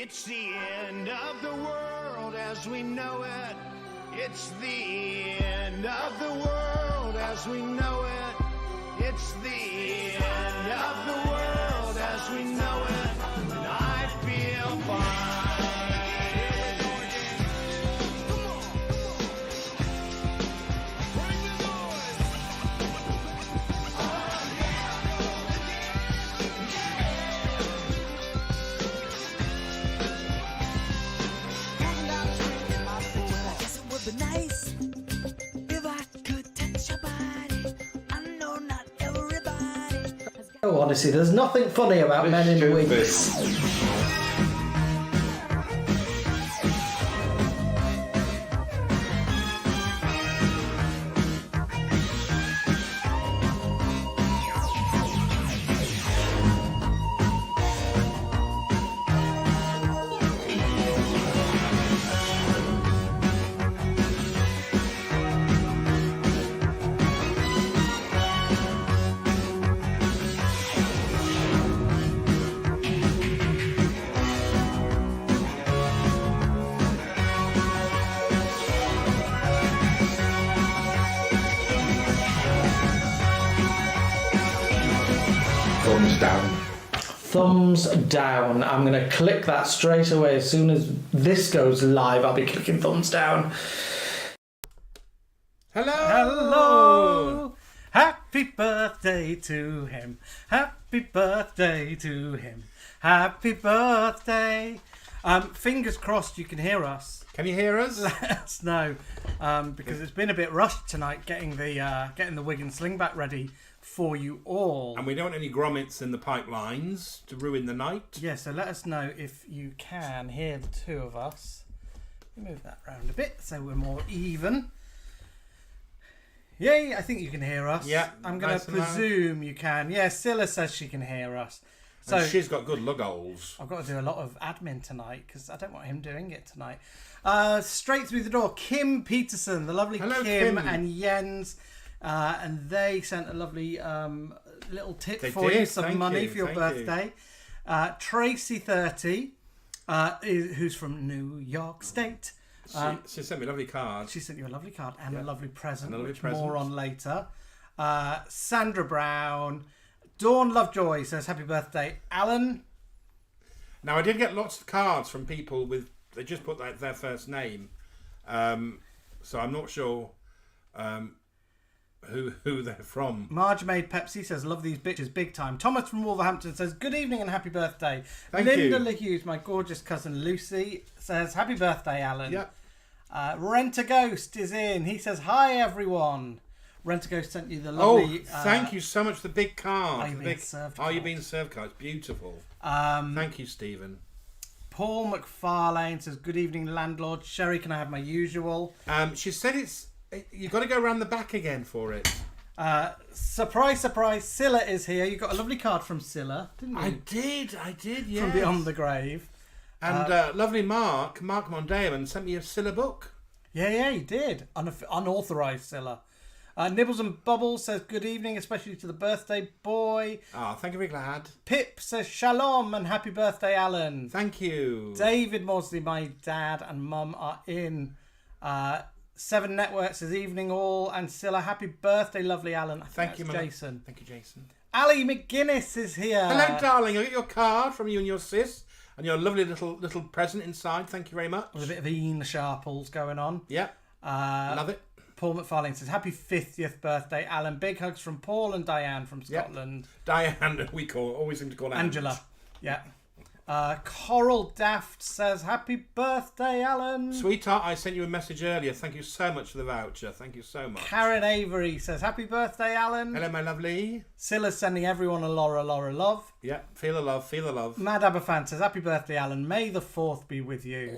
It's the end of the world as we know it. It's the end of the world as we know it. It's the end of the world as we know it. And I feel fine. Nice if I could touch your body. I know not everybody. Oh, honestly, there's nothing funny about men in wigs. Thumbs down. Thumbs down. I'm going to click that straight away. As soon as this goes live, I'll be clicking thumbs down. Hello! Hello! Happy birthday to him. Happy birthday to him. Happy birthday. Fingers crossed you can hear us. Can you hear us? Let us know. Because it's been a bit rushed tonight getting the wig and slingback ready for you all. And we don't want any grommets in the pipelines to ruin the night. Yeah, so let us know if you can hear the two of us. Move that round a bit so we're more even. Yay, I think you can hear us. Yeah, I'm going nice to and loud. presume you can. Yeah, Scylla says she can hear us. So And she's got good lug holes. I've got to do a lot of admin tonight because I don't want him doing it tonight. Straight through the door, Kim Peterson, the lovely Hello, Kim Kim. and Jens. And they sent a lovely little tip They for did, you, some thank money you, for your thank birthday. Tracy 30, who's from New York State. She sent me a lovely card. She sent you a lovely card and a lovely present, And a lovely which present. more on later. Sandra Brown. Dawn Lovejoy says, happy birthday, Alan. Now, I did get lots of cards from people with... They just put their first name. So I'm not sure who they're from. Marge Made Pepsi says, love these bitches big time. Thomas from Wolverhampton says, good evening and happy birthday. Thank Linda you. LeHughes, my gorgeous cousin Lucy, says, happy birthday, Alan. Yep. Rent a Ghost is in. He says, hi, everyone. Rent a Ghost sent you the Oh, lovely... thank you so much for the big card. Are You The Being big, Served Are You card. Being Served card. It's beautiful. Thank you, Stephen. Paul McFarlane says, good evening, landlord. Sherry, can I have my usual? She said you've got to go around the back again for it. Surprise, surprise, Scylla is here. You got a lovely card from Scylla, didn't you? I did, yes. From Beyond the Grave. And lovely Mark Mondaman sent me a Scylla book. Yeah, he did. Unauthorized Scylla. Nibbles and Bubbles says, good evening, especially to the birthday boy. Oh, thank you, very glad. Pip says, shalom and happy birthday, Alan. Thank you. David Maudsley, my dad and mum are in. Seven Network says, evening all. And Scylla, happy birthday, lovely Alan. I think Thank you, that's Mum. Jason. Thank you, Jason. Ali McGuinness is here. Hello, darling. I got your card from you and your sis, and your lovely little present inside. Thank you very much. With a bit of Ian Sharples going on. Yeah, love it. Paul McFarlane says, happy 50th birthday, Alan. Big hugs from Paul and Diane from Scotland. Diane, always seem to call her Angela. Yeah. Coral Daft says, happy birthday, Alan. Sweetheart, I sent you a message earlier. Thank you so much for the voucher. Thank you so much. Karen Avery says, happy birthday, Alan. Hello, my lovely. Scylla's sending everyone a Laura love. Yeah, feel the love, feel the love. Mad Aberfan says, happy birthday, Alan. May the 4th be with you.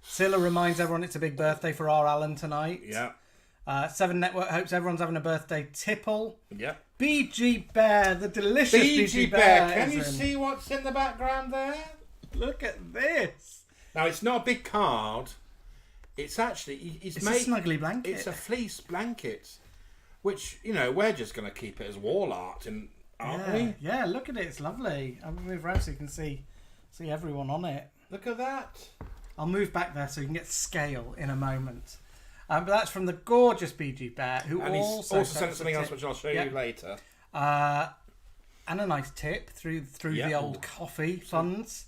Scylla reminds everyone it's a big birthday for our Alan tonight. Yeah. Seven Network hopes everyone's having a birthday tipple. Yeah. BG Bear, the delicious BG Bear. Can is you in. see what's in the background there? Look at this. Now, it's not a big card. It's actually... It's a snuggly blanket. It's a fleece blanket, which, we're just going to keep it as wall art, aren't we? Yeah, look at it. It's lovely. I'm going to move around so you can see everyone on it. Look at that. I'll move back there so you can get scale in a moment. But that's from the gorgeous BG Bear, who And he's also sent something else, which I'll show you later. And a nice tip through the old coffee funds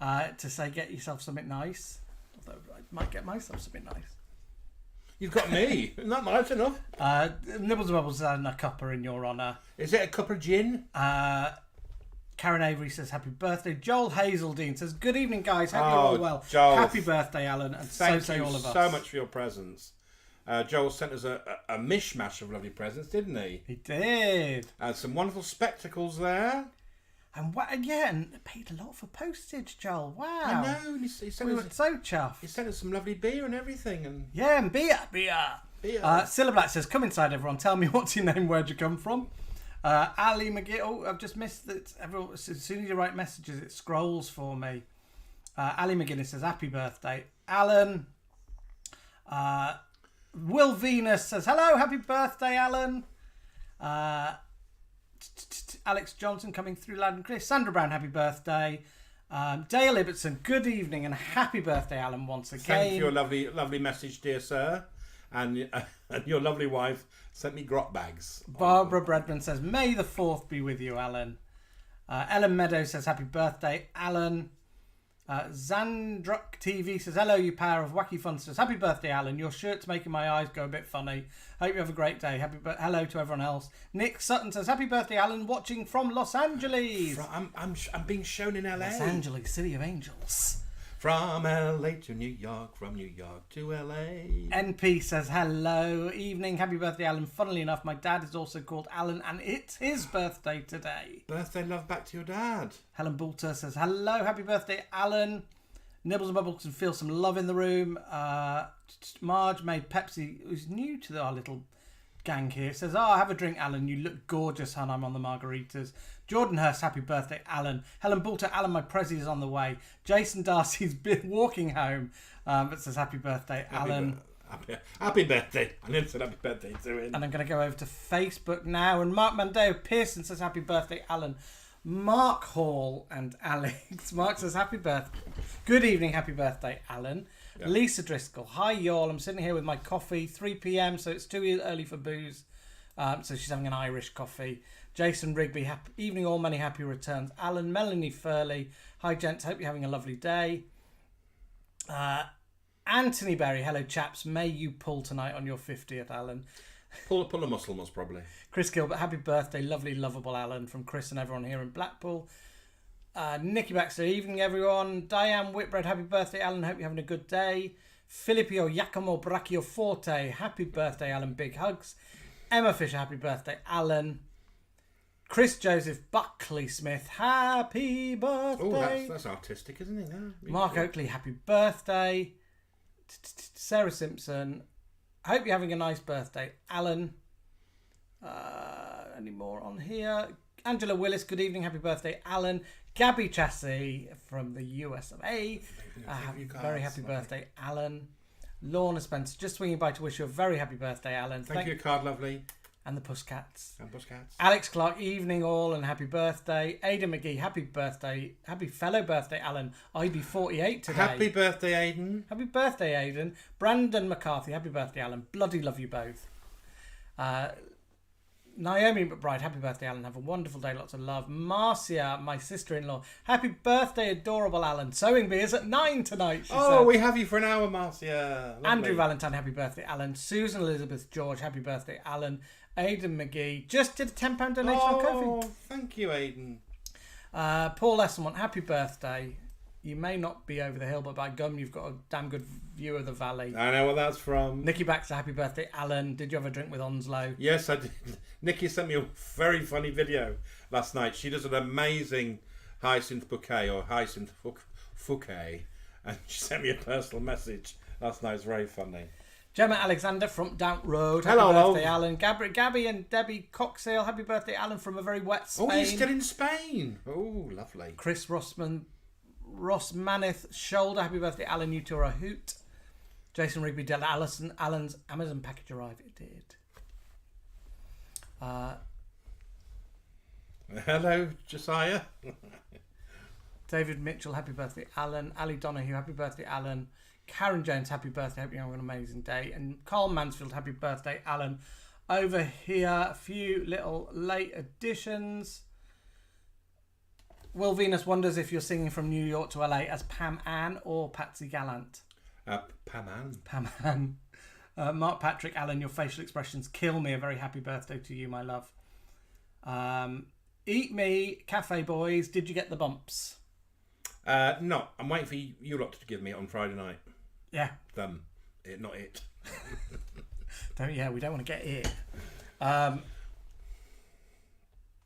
to say get yourself something nice. Although I might get myself something nice. You've got me. Not nice enough. Nibbles and Bubbles and a cuppa in your honour. Is it a cup of gin? Karen Avery says happy birthday. Joel Hazeldine says good evening, guys. Hope you're all well. Joel, happy birthday, Alan, and thank so say all of us. so much for your presents. Joel sent us a mishmash of lovely presents, didn't he? He did. Some wonderful spectacles there. And and paid a lot for postage, Joel. Wow. I know. And he sent We us were so chuffed. he sent us some lovely beer and everything. And Yeah, and beer. Cilla Black says, come inside, everyone. Tell me what's your name, where'd you come from? Ali McGee. Oh, I've just missed that. As soon as you write messages, it scrolls for me. Ali McGuinness says, happy birthday. Alan. Will Venus says, hello, happy birthday, Alan. Alex Johnson coming through loud and clear. Sandra Brown, happy birthday. Dale Ibbotson, good evening and happy birthday, Alan, once again. thank you for your lovely message, dear sir. And your lovely wife sent me grot bags. Barbara Bredman says, may the 4th be with you, Alan. Ellen Meadows says, happy birthday, Alan. Zandruk TV says, hello, you power of wacky funsters. Happy birthday, Alan. Your shirt's making my eyes go a bit funny. Hope you have a great day. Hello to everyone else. Nick Sutton says, happy birthday, Alan. Watching from Los Angeles. I'm being shown in LA. Los Angeles, City of Angels. From LA to New York, from New York to LA. NP says, hello, evening, happy birthday, Alan. Funnily enough, my dad is also called Alan, and it's his birthday today. Birthday love back to your dad. Helen Boulter says, hello, happy birthday, Alan. Nibbles and Bubbles can feel some love in the room. Marge made Pepsi, who's new to our little gang here, says, have a drink, Alan. You look gorgeous, hon. I'm on the margaritas. Jordan Hurst, happy birthday, Alan. Helen Boulter, Alan, my Prezi is on the way. Jason Darcy's been walking home, but says, happy birthday, Alan. Happy birthday. I never said happy birthday to him. And I'm going to go over to Facebook now. And Mark Mandeo Pearson says, happy birthday, Alan. Mark Hall and Alex. Mark says, happy birthday. Good evening, happy birthday, Alan. Yep. Lisa Driscoll, hi, y'all. I'm sitting here with my coffee, 3 p.m, so it's too early for booze. So she's having an Irish coffee. Jason Rigby, happy evening, all, many happy returns. Alan, Melanie Furley, hi, gents. Hope you're having a lovely day. Anthony Berry, hello, chaps. May you pull tonight on your 50th, Alan. Pull a muscle, most probably. Chris Gilbert, happy birthday, lovely, lovable Alan, from Chris and everyone here in Blackpool. Nikki Baxter, evening, everyone. Diane Whitbread, happy birthday, Alan. Hope you're having a good day. Filippo Giacomo Brachioforte, happy birthday, Alan. Big hugs. Emma Fisher, happy birthday, Alan. Chris Joseph Buckley Smith, happy birthday. Oh, that's artistic, isn't it? Yeah, Mark Oakley, happy birthday. Sarah Simpson, hope you're having a nice birthday, Alan. Any more on here? Angela Willis, good evening, happy birthday, Alan. Gabby Chassis from the US of A, very happy birthday, Alan. Lorna Spencer, just swinging by to wish you a very happy birthday, Alan. Thank you, card lovely. And the Puscats. And Puscats. Alex Clark, evening all and happy birthday. Aidan McGee, happy birthday. Happy fellow birthday, Alan. IB 48 today. Happy birthday, Aidan. Happy birthday, Aidan. Brandon McCarthy, happy birthday, Alan. Bloody love you both. Naomi McBride, happy birthday, Alan. Have a wonderful day, lots of love. Marcia, my sister-in-law, happy birthday, adorable Alan. Sewing bee is at 9 tonight, she said. We have you for an hour, Marcia. Lovely. Andrew Valentine, happy birthday, Alan. Susan Elizabeth George, happy birthday, Alan. Aidan McGee just did a £10 donation on Ko-fi. Thank you, Aidan. Paul Esselmont, happy birthday. You may not be over the hill, but by gum, you've got a damn good view of the valley. I know what that's from. Nikki Baxter, happy birthday, Alan. Did you have a drink with Onslow? Yes, I did. Nikki sent me a very funny video last night. She does an amazing hyacinth bouquet or hyacinth bouquet, and she sent me a personal message last night. It's very funny. Gemma Alexander from Down Road. Happy birthday, Alan. Gabby and Debbie Coxale. Happy birthday, Alan, from a very wet Spain. Oh, you're still in Spain. Oh, lovely. Chris Ross Maneth Shoulder. Happy birthday, Alan. You two are a hoot. Jason Rigby did Alan's Amazon package arrive. It did. Hello, Josiah. David Mitchell, happy birthday, Alan. Ali Donahue, happy birthday, Alan. Karen Jones, happy birthday. Hope you have an amazing day. And Carl Mansfield, happy birthday, Alan. Over here, a few little late additions. Will Venus wonders if you're singing from New York to LA as Pam Ann or Patsy Gallant. Pam Ann. Pam Ann. Mark Patrick, Alan, your facial expressions kill me. A very happy birthday to you, my love. Eat Me, Cafe Boys, did you get the bumps? No, I'm waiting for you lot to give me it on Friday night. Yeah. Them. Not it. We don't want to get it.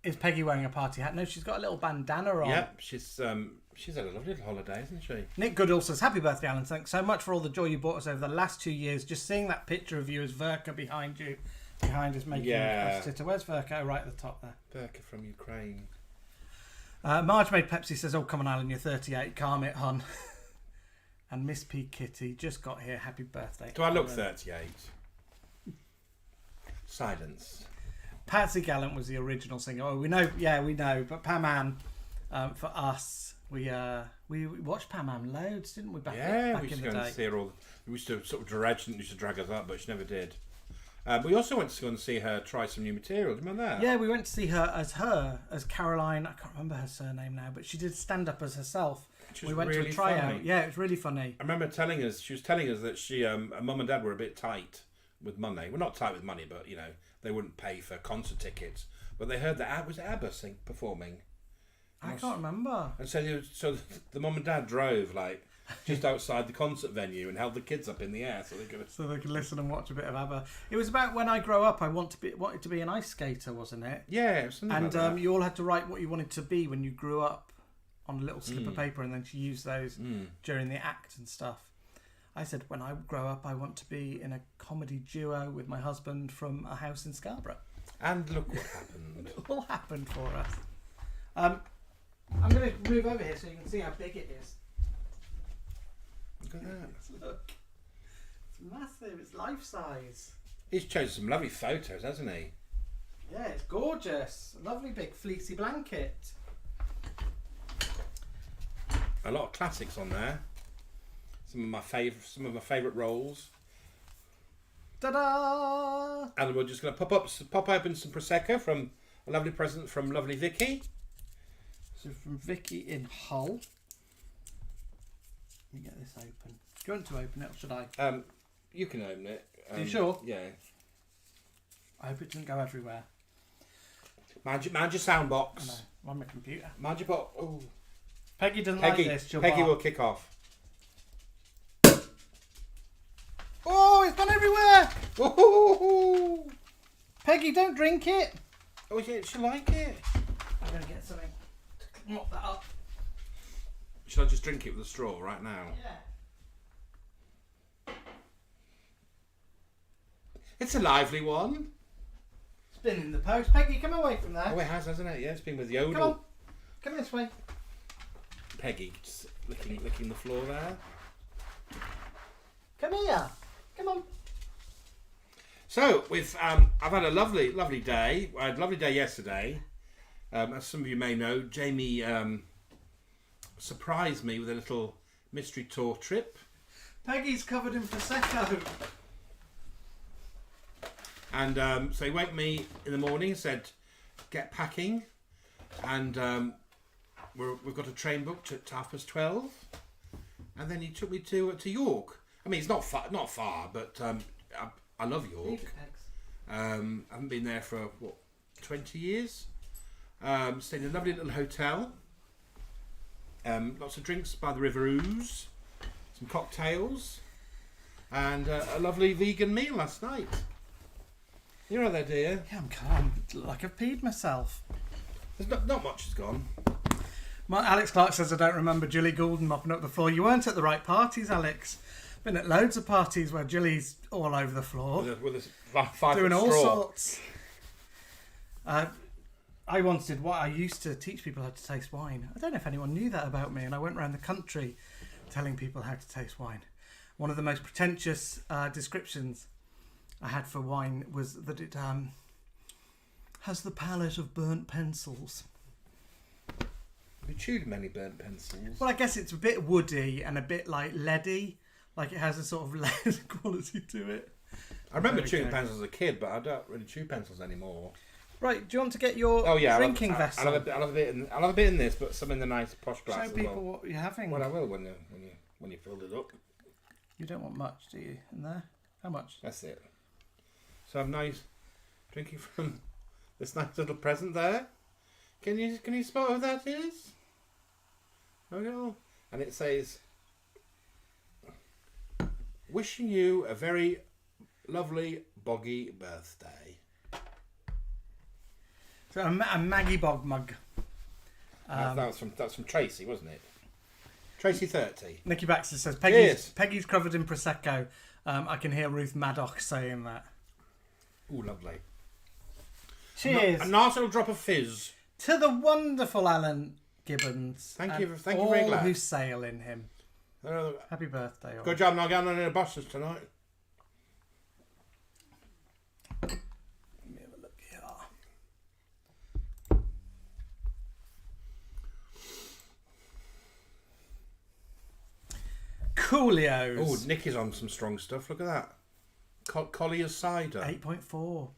Is Peggy wearing a party hat? No, she's got a little bandana on. Yeah, she's had a lovely little holiday, hasn't she? Nick Goodall says, happy birthday, Alan. Thanks so much for all the joy you brought us over the last 2 years. Just seeing that picture of you as Verka behind us making us sitter. Where's Verka? Oh, right at the top there. Verka from Ukraine. Marge Made Pepsi says, oh, come on, Alan, you're 38. Calm it, hon. And Miss P. Kitty just got here. Happy birthday. Do I look 38? Silence. Patsy Gallant was the original singer. Oh, we know. Yeah, we know. But Pam Ann, for us, we watched Pam Ann loads, didn't we? Back we used in to the go day. and see her all. We used to sort of used to drag us up, but she never did. We also went to go and see her try some new material. Do you remember that? Yeah, we went to see her as Caroline. I can't remember her surname now, but she did stand up as herself. We went really to a tryout. funny. Yeah, it was really funny. I remember she was telling us that her mum and dad were a bit tight with money. Well, not tight with money, but they wouldn't pay for concert tickets. But they heard that was ABBA performing. I can't remember. And so the mum and dad drove just outside the concert venue and held the kids up in the air so they could listen and watch a bit of ABBA. It was about when I grow up. I wanted to be an ice skater, wasn't it? Yeah, it was something and like that. You all had to write what you wanted to be when you grew up on a little slip of paper, and then she used those during the act and stuff. I said, when I grow up, I want to be in a comedy duo with my husband from a house in Scarborough. And look what happened. It all happened for us. I'm going to move over here so you can see how big it is. Look at that. Look. It's massive. It's life size. He's chosen some lovely photos, hasn't he? Yeah, it's gorgeous. A lovely big fleecy blanket. A lot of classics on there. Some of my favourite roles. Ta-da! And we're just going to pop open some prosecco from a lovely present from lovely Vicky. So from Vicky in Hull. Let me get this open. Do you want to open it or should I? You can open it. Are you sure? Yeah. I hope it doesn't go everywhere. Mind your sound box. No, I'm on my computer. Mind your box. Oh. Peggy doesn't like this. Peggy will kick off. Oh, it's gone everywhere! Oh, Peggy, don't drink it. oh yeah, she'll like it. I'm going to get something to mop that up. Should I just drink it with a straw right now? Yeah. It's a lively one. It's been in the post. Peggy, come away from there. Oh, it has, hasn't it? Yeah, it's been with Yodel. Come on. Come this way. Peggy just licking the floor there. Come here. Come on. So I've had a lovely day. I had a lovely day yesterday. As some of you may know, Jamie surprised me with a little mystery tour trip. Peggy's covered in prosecco. And so he woke me in the morning and said, "Get packing," and we've got a train booked at 12:30. And then he took me to York. I mean, it's not far, but I love York. I haven't been there for 20 years. Stayed in a lovely little hotel. Lots of drinks by the River Ouse, some cocktails, and a lovely vegan meal last night. You're right there, dear. Yeah, I'm calm. Like I've peed myself. There's not much has gone. Alex Clark says, I don't remember Julie Goulden mopping up the floor. You weren't at the right parties, Alex. Been at loads of parties where Julie's all over the floor. With a 5 doing all straw. sorts. I once did what I used to teach people how to taste wine. I don't know if anyone knew that about me, and I went around the country telling people how to taste wine. One of the most pretentious descriptions I had for wine was that it has the palate of burnt pencils. you chewed many burnt pencils? Well, I guess it's a bit woody and a bit like leady. Like it has a sort of lead quality to it. I remember There we chewing go. pencils as a kid, but I don't really chew pencils anymore. Right, do you want to get your drinking vessel? I'll have a bit in this, but some in the nice posh glass Show as people well. what you're having. Well, I will when you filled it up. You don't want much, do you, in there? How much? That's it. So I'm nice drinking from this nice little present there. Can you spot what that is? Okay. And it says, "Wishing you a very lovely boggy birthday." So a Maggie Bog mug. That's from Tracy, wasn't it? Tracy 30. Nikki Baxter says Cheers. Peggy's covered in prosecco. I can hear Ruth Maddox saying that. Ooh, lovely. Cheers A nice little drop of fizz. to the wonderful Alan Gibbons. Thank you and very all glad. who sail in him. Happy birthday! All. Good job not getting on any buses tonight. Let me have a look here. Coolios. Oh, Nicky's on some strong stuff. Look at that. Collier's cider. 8.4.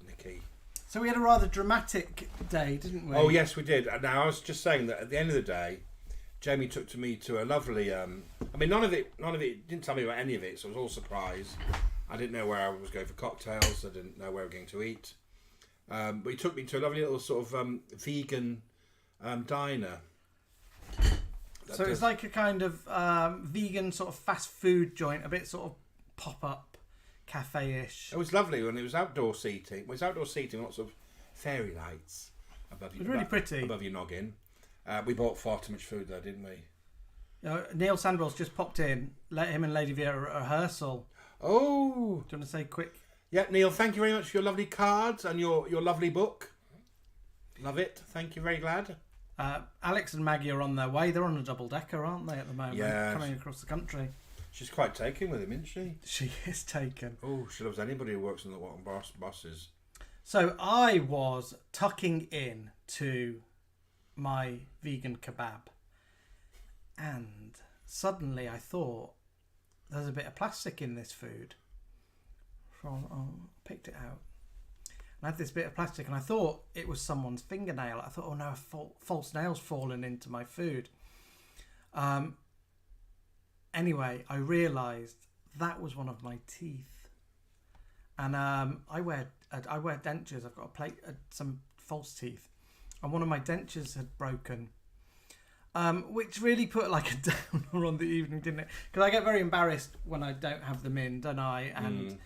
Nicky. So we had a rather dramatic day, didn't we? Oh yes, we did. Now I was just saying that at the end of the day, Jamie took me to a lovely. I mean, none of it. Didn't tell me about any of it, so I was all surprised. I didn't know where I was going for cocktails. I didn't know where we were going to eat. But he took me to a lovely little sort of vegan diner. So it's like a kind of vegan sort of fast food joint, a bit sort of pop-up cafe-ish. It was lovely when it was outdoor seating. Well, it was outdoor seating, lots of fairy lights above you. It was really pretty. Above your noggin. We bought far too much food there, didn't we? You know, Neil Sandwell's just popped in. Let him and Lady Vera at rehearsal. Oh! Do you want to say quick? Yeah, Neil, thank you very much for your lovely cards and your lovely book. Love it. Thank you, very glad. Alex and Maggie are on their way. They're on a double-decker, aren't they, at the moment? Yes. Coming across the country. She's quite taken with him, isn't she? She is taken. Oh, she loves anybody who works on the buses. So I was tucking in to my vegan kebab, and suddenly I thought there's a bit of plastic in this food. So I picked it out. And I had this bit of plastic, and I thought it was someone's fingernail. I thought, oh no, a false nail's fallen into my food. Anyway, I realised that was one of my teeth, and I wear dentures. I've got some false teeth, and one of my dentures had broken, which really put like a downer on the evening, didn't it? Because I get very embarrassed when I don't have them in, don't I? And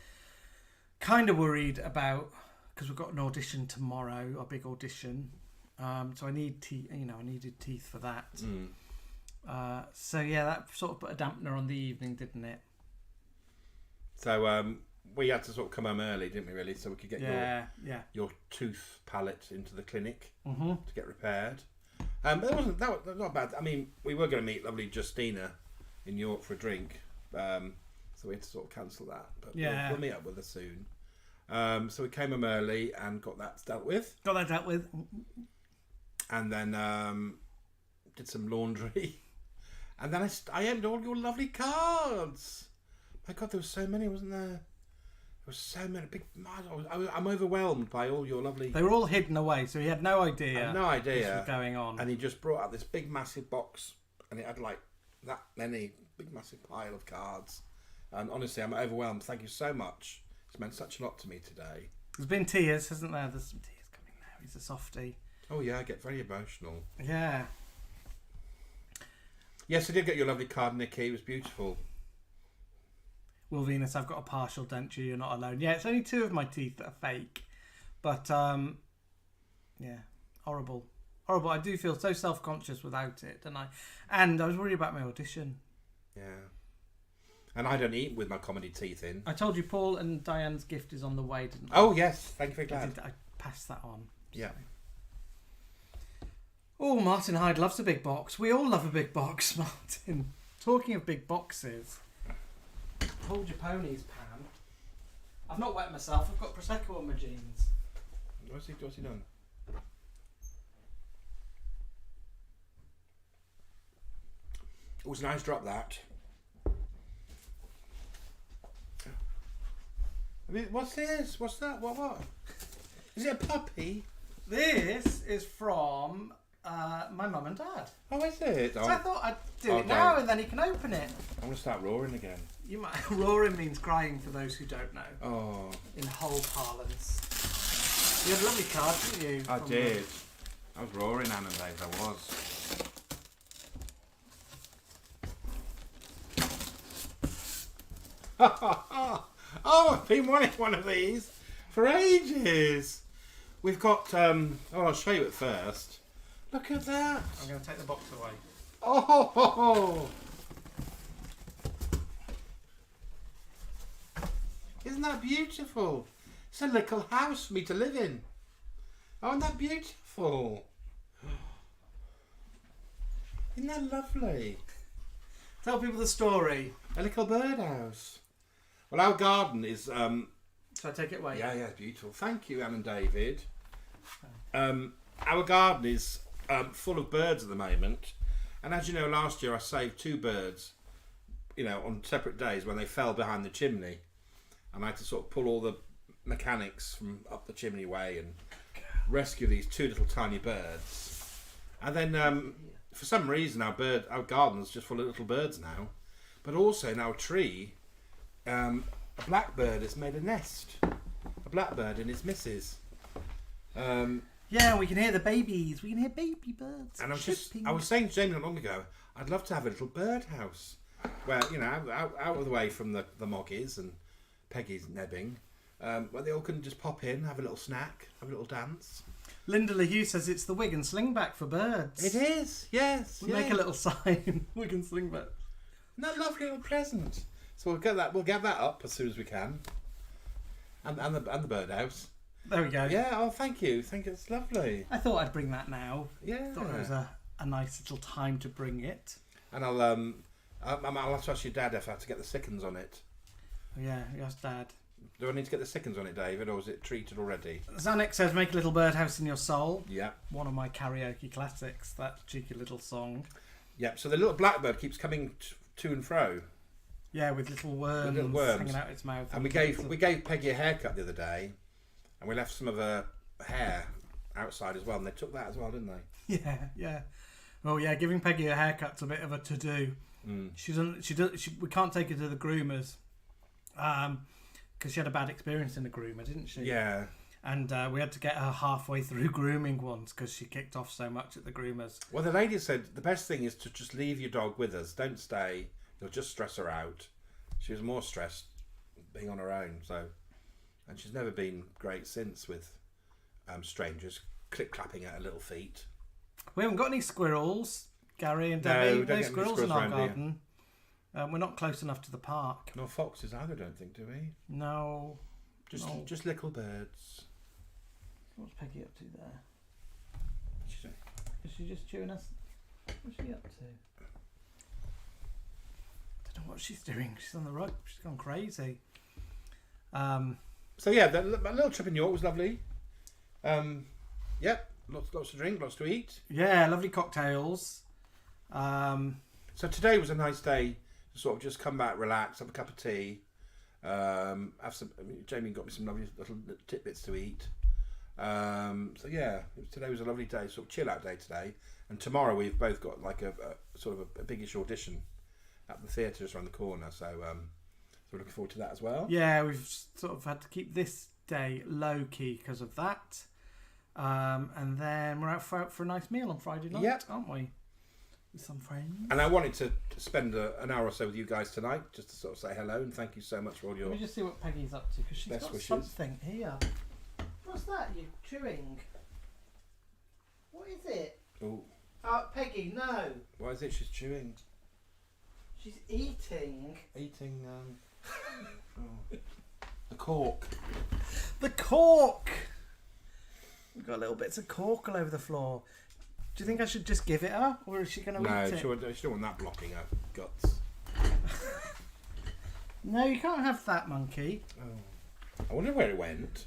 kind of worried about, because we've got an audition tomorrow, a big audition. So I need teeth. You know, I needed teeth for that. So yeah, that sort of put a dampener on the evening, didn't it? So we had to sort of come home early, didn't we? Really, so we could get your tooth palette into the clinic to get repaired. But that was not bad. I mean, we were going to meet lovely Justina in York for a drink, so we had to sort of cancel that. But we'll meet up with her soon. So we came home early and got that dealt with. And then did some laundry. And then I opened all your lovely cards. My God, there were so many, wasn't there? There were so many. I'm overwhelmed by all your lovely... They were all hidden away, so he had no idea. I had no idea. This was going on. And he just brought out this big, massive box. And it had like that many, big, massive pile of cards. And honestly, I'm overwhelmed. Thank you so much. It's meant such a lot to me today. There's been tears, hasn't there? There's some tears coming now. He's a softie. Oh, yeah, I get very emotional. Yeah. Yes, I did get your lovely card, Nikki. It was beautiful. Well, Venus, I've got a partial denture. You're not alone. Yeah, it's only 2 of my teeth that are fake. But, yeah, horrible. Horrible. I do feel so self-conscious without it. And I was worried about my audition. Yeah. And I don't eat with my comedy teeth in. I told you Paul and Diane's gift is on the way, didn't I? Oh, yes. Thank you very glad. I passed that on. Yeah. So. Oh, Martin Hyde loves a big box. We all love a big box, Martin. Talking of big boxes, hold your ponies, Pam. I've not wet myself. I've got Prosecco on my jeans. What's he done? It was a nice drop, that. I mean, what's this? What's that? What? Is it a puppy? This is from my mum and dad. Oh, is it? So I thought I'd do Oh, it now don't. and then he can open it. I'm going to start roaring again. You might roaring means crying for those who don't know. Oh, In whole parlance. You had a lovely card, didn't you? I from did. I was roaring, Anna and Dave, I was. Oh, I've been wanting one of these for ages. We've got, I'll show you it first. Look at that. I'm going to take the box away. Oh, isn't that beautiful? It's a little house for me to live in. Oh, isn't that beautiful? Isn't that lovely? Tell people the story. A little birdhouse. Well, our garden is... So I take it away? Yeah, it's beautiful. Thank you, Anne and David. Our garden is full of birds at the moment. And as you know, last year I saved 2 birds, on separate days when they fell behind the chimney. And I had to sort of pull all the mechanics from up the chimney way and rescue these 2 little tiny birds. And then for some reason our garden's just full of little birds now. But also in our tree, a blackbird has made a nest. A blackbird and his missus. Yeah, we can hear the babies. We can hear baby birds. And chirping. I was saying to Jamie not long ago, I'd love to have a little birdhouse where, out of the way from the moggies and Peggy's nebbing, where they all can just pop in, have a little snack, have a little dance. Linda LaHue says it's the wig and slingback for birds. It is, yes. We'll make a little sign. Wig and slingback. Isn't that lovely and pleasant? So we'll get that up as soon as we can. And the birdhouse. There we go. Yeah, oh thank you. It's lovely. I thought I'd bring that now. Yeah. Thought it was a nice little time to bring it. And I'll have to ask your dad if I have to get the sickens on it. Yeah, yes, Dad. Do I need to get the sickens on it, David, or is it treated already? Zanuck says, make a little birdhouse in your soul. Yeah. One of my karaoke classics, that cheeky little song. Yeah, so the little blackbird keeps coming to and fro. Yeah, with little worms, hanging out its mouth. And we gave Peggy a haircut the other day, and we left some of her hair outside as well, and they took that as well, didn't they? Yeah. Well, yeah, giving Peggy a haircut's a bit of a to-do. We can't take her to the groomers, because she had a bad experience in the groomer, didn't she? Yeah. And we had to get her halfway through grooming once because she kicked off so much at the groomers. Well, the lady said the best thing is to just leave your dog with us. Don't stay. You'll just stress her out. She was more stressed being on her own. And she's never been great since with strangers clip-clapping at her little feet. We haven't got any squirrels, Gary and Debbie. we don't No get any squirrels in our around here. garden. We're not close enough to the park. No foxes either, I don't think, do we? No. Just little birds. What's Peggy up to there? What's she doing? Is she just chewing us? What's she up to? I don't know what she's doing. She's on the rug. She's gone crazy. So yeah, that little trip in York was lovely. Yep, lots to drink, lots to eat. Yeah, lovely cocktails. So today was a nice day to sort of just come back, relax, have a cup of tea, Jamie got me some lovely little tidbits to eat. So yeah, today was a lovely day, sort of chill out day today. And tomorrow we've both got like a sort of a biggish audition at the theatre just around the corner. So we're looking forward to that as well. Yeah, we've sort of had to keep this day low key because of that. And then we're out for a nice meal on Friday night, Yep. aren't we? With some friends. And I wanted to spend an hour or so with you guys tonight, just to sort of say hello and thank you so much for all your Let me just see what Peggy's up to because she's best got wishes. something here. What's that? You chewing? What is it? Oh, Peggy, no. why is it she's chewing? She's eating. Eating the cork. The cork. We've got little bits of cork all over the floor. Do you think I should just give it her, or is she going to No, eat it? she don't want that blocking her guts. No, you can't have that, monkey. Oh. I wonder where it went.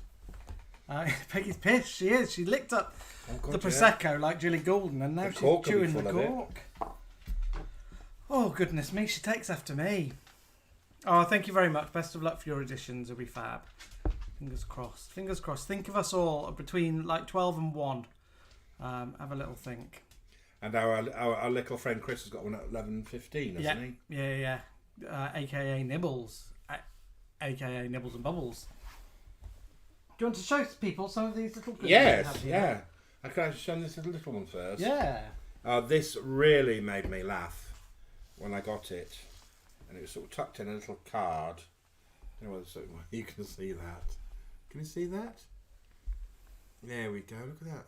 Peggy's pissed. She is. She licked up Oh, God, the yeah. Prosecco like Julie Goulden, and now The she's cork will be chewing the full of it. cork. Oh, goodness me, she takes after me. Oh, thank you very much. Best of luck for your auditions. It'll be fab. Fingers crossed. Fingers crossed. Think of us all between like 12 and 1. Have a little think. And our little friend Chris has got one at 11:15, hasn't he? Yeah. AKA Nibbles. AKA Nibbles and Bubbles. Do you want to show people some of these little goodies? Yes, yeah. I could actually show this little one first. Yeah. This really made me laugh when I got it. And it was sort of tucked in a little card. I don't know whether you can see that. Can you see that? There we go, look at that.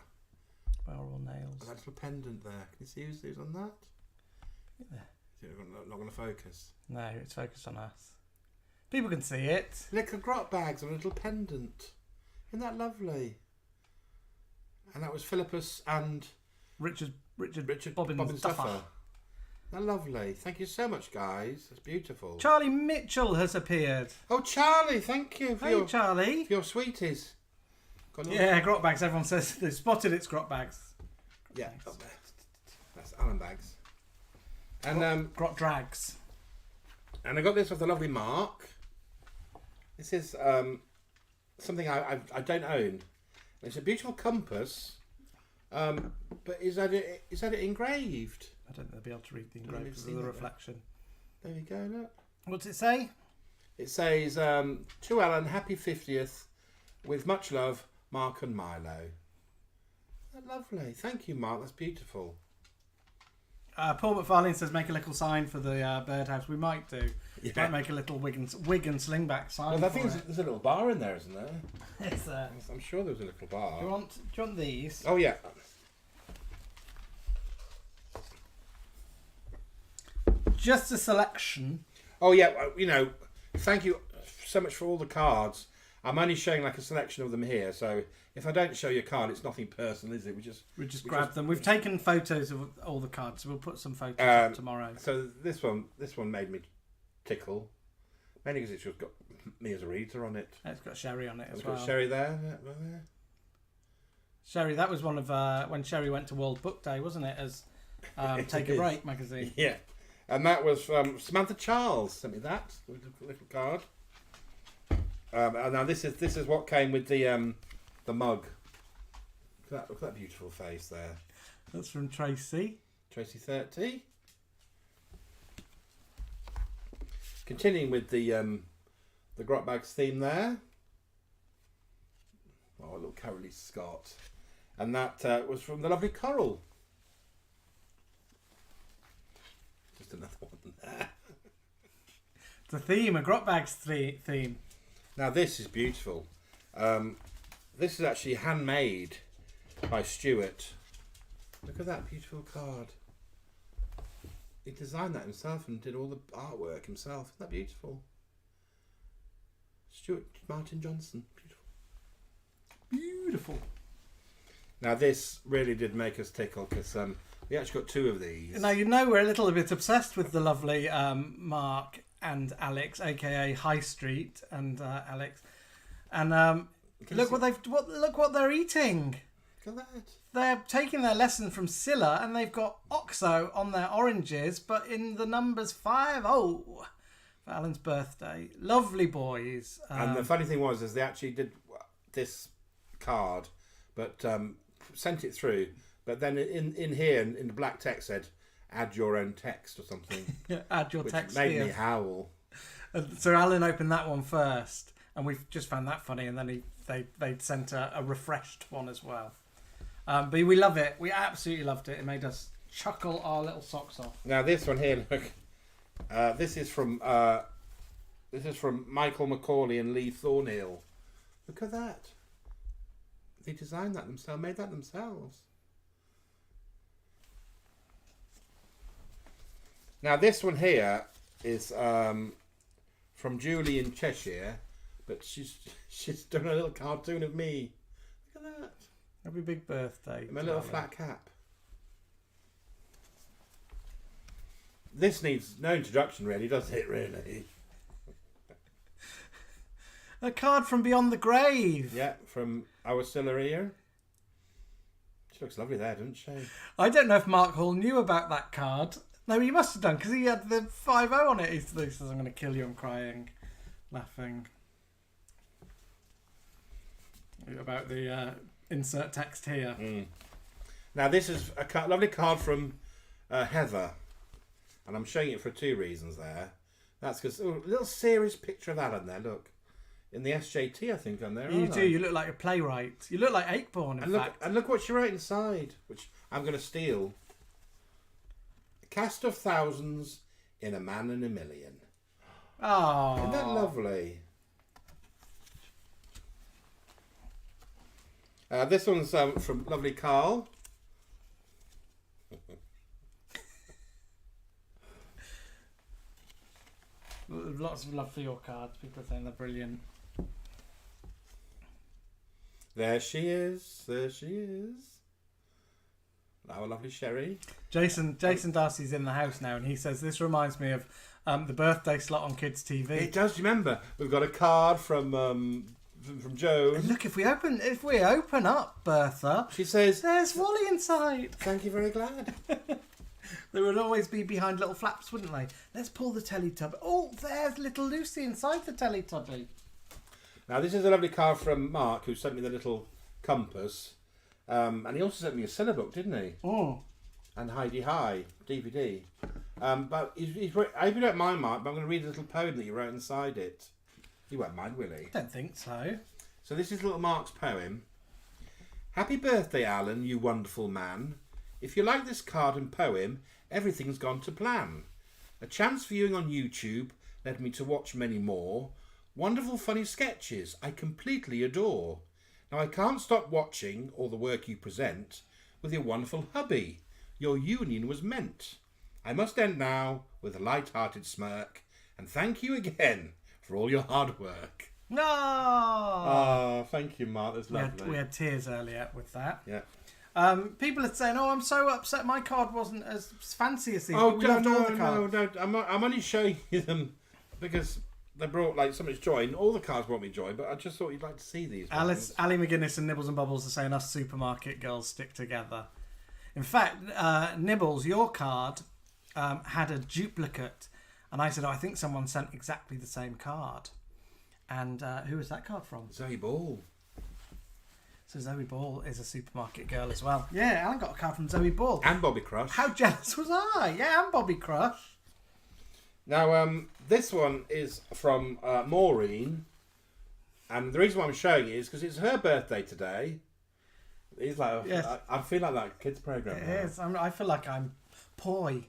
Barrel nails. That little pendant there. Can you see who's on that? Yeah. Is it not going to focus? No, it's focused on us. People can see it. Little grot bags and a little pendant. Isn't that lovely? And that was Philippus and Richard Bobbin Stuffer. Isn't that lovely? Thank you so much, guys. That's beautiful. Charlie Mitchell has appeared. Oh, Charlie, thank you for Charlie. for your sweeties. Yeah, grot bags. Everyone says they've spotted its grot bags. Yeah, that's Alan bags. And grot drags. And I got this off the lovely Mark. This is something I don't own. It's a beautiful compass, but is that it engraved? I don't think they'll be able to read the engraved because of the reflection. There we go. Look. What's it say? It says, "To Alan, happy 50th, with much love, Mark and Milo." That's lovely. Thank you, Mark. That's beautiful. Paul McFarlane says make a little sign for the birdhouse. We might do. Yeah. Might make a little wig and Slingback sign. Well, I think there's a little bar in there, isn't there? It's I'm sure there's a little bar. Do you want these? Oh yeah. Just a selection. Oh yeah. Thank you so much for all the cards. I'm only showing like a selection of them here, so if I don't show you a card, it's nothing personal, is it? We just grab them. We've taken photos of all the cards, so we'll put some photos up tomorrow. So this one made me tickle, mainly because it's just got me as a reader on it. It's got Sherry on it as it's well. Got Sherry there. Yeah. Sherry, that was one of when Sherry went to World Book Day, wasn't it? As Take a Break magazine. Yeah, and that was Samantha Charles sent me that little card. And now this is what came with the mug. Look at that beautiful face there. That's from Tracy. Tracy 30. Continuing with the grot bags theme there. Oh, little Carolee Scott, and that was from the lovely Coral. Just another one there. It's a theme, a grot bags theme. Now this is beautiful. This is actually handmade by Stuart. Look at that beautiful card. He designed that himself and did all the artwork himself. Isn't that beautiful? Stuart Martin Johnson. Beautiful. Now this really did make us tickle because we actually got 2 of these. Now we're a little bit obsessed with the lovely Mark and Alex, aka High Street and Alex, and look what they're eating. Look at that. They're taking their lesson from Scylla, and they've got OXO on their oranges, but in the numbers 50 for Alan's birthday. Lovely boys. And the funny thing was, is they actually did this card, but sent it through. But then in here, in the black text said, "Add your own text" or something. Add your which text made here. me howl. So Alan opened that one first, and we just found that funny, and then they'd sent a refreshed one as well. But we love it. We absolutely loved it. It made us chuckle our little socks off. Now this one here, look. This is from Michael Macaulay and Lee Thornhill. Look at that. They designed that themselves, made that themselves. Now this one here is from Julie in Cheshire, but she's done a little cartoon of me. Look at that. Happy big birthday. My little flat cap. This needs no introduction, really, does it? Really. A card from Beyond the Grave. Yeah, from our Scylla here. She looks lovely there, doesn't she? I don't know if Mark Hall knew about that card. No, he must have done because he had the 5-0 on it. He says, "I'm going to kill you." I'm crying, laughing about the insert text here. Now this is a lovely card from Heather, and I'm showing it for 2 reasons there. That's because a little serious picture of Alan there. Look, in the SJT, I think on there. You aren't do. I? You look like a playwright. You look like Akeborn, in fact. And look what she wrote inside, which I'm going to steal. A cast of thousands in a man and a million. Oh, Isn't that lovely? This one's from lovely Carl. Lots of love for your cards. People are saying they're brilliant. There she is. There she is. Our lovely Sherry. Jason Darcy's in the house now, and he says this reminds me of the birthday slot on Kids TV. It does. Remember, we've got a card from Joan. And look, if we open up, Bertha, She says, there's Wally inside. "Thank you, very glad." They would always be behind little flaps, wouldn't they? Let's pull the Teletubby. Oh, there's little Lucy inside the Teletubby. Now, this is a lovely card from Mark, who sent me the little compass. And he also sent me a Cinebook, didn't he? Oh. And Heidi High DVD. But I hope you don't mind, Mark, but I'm going to read a little poem that you wrote inside it. You won't mind, will he? I don't think so. So this is little Mark's poem. Happy birthday, Alan, you wonderful man. If you like this card and poem, everything's gone to plan. A chance viewing on YouTube led me to watch many more. Wonderful funny sketches I completely adore. Now I can't stop watching all the work you present with your wonderful hubby. Your union was meant. I must end now with a light-hearted smirk and thank you again for all your hard work. No. Oh, thank you, Mark. That's lovely. We had tears earlier with that. Yeah. People are saying, "Oh, I'm so upset. My card wasn't as fancy as these." Oh, but we loved all the cards. no. I'm only showing you them because they brought like so much joy. And all the cards brought me joy, but I just thought you'd like to see these. Ali McGuinness and Nibbles and Bubbles are saying us supermarket girls stick together. In fact, Nibbles, your card had a duplicate, and I said, "Oh, I think someone sent exactly the same card." And who was that card from? Zoe Ball. So Zoe Ball is a supermarket girl as well. Yeah, Alan got a card from Zoe Ball. And Bobby Crush. How jealous was I? Yeah, and Bobby Crush. Now, this one is from Maureen, and the reason why I'm showing it is because it's her birthday today. It's like Yes. I feel like that kids program. It is. I feel like I'm Poi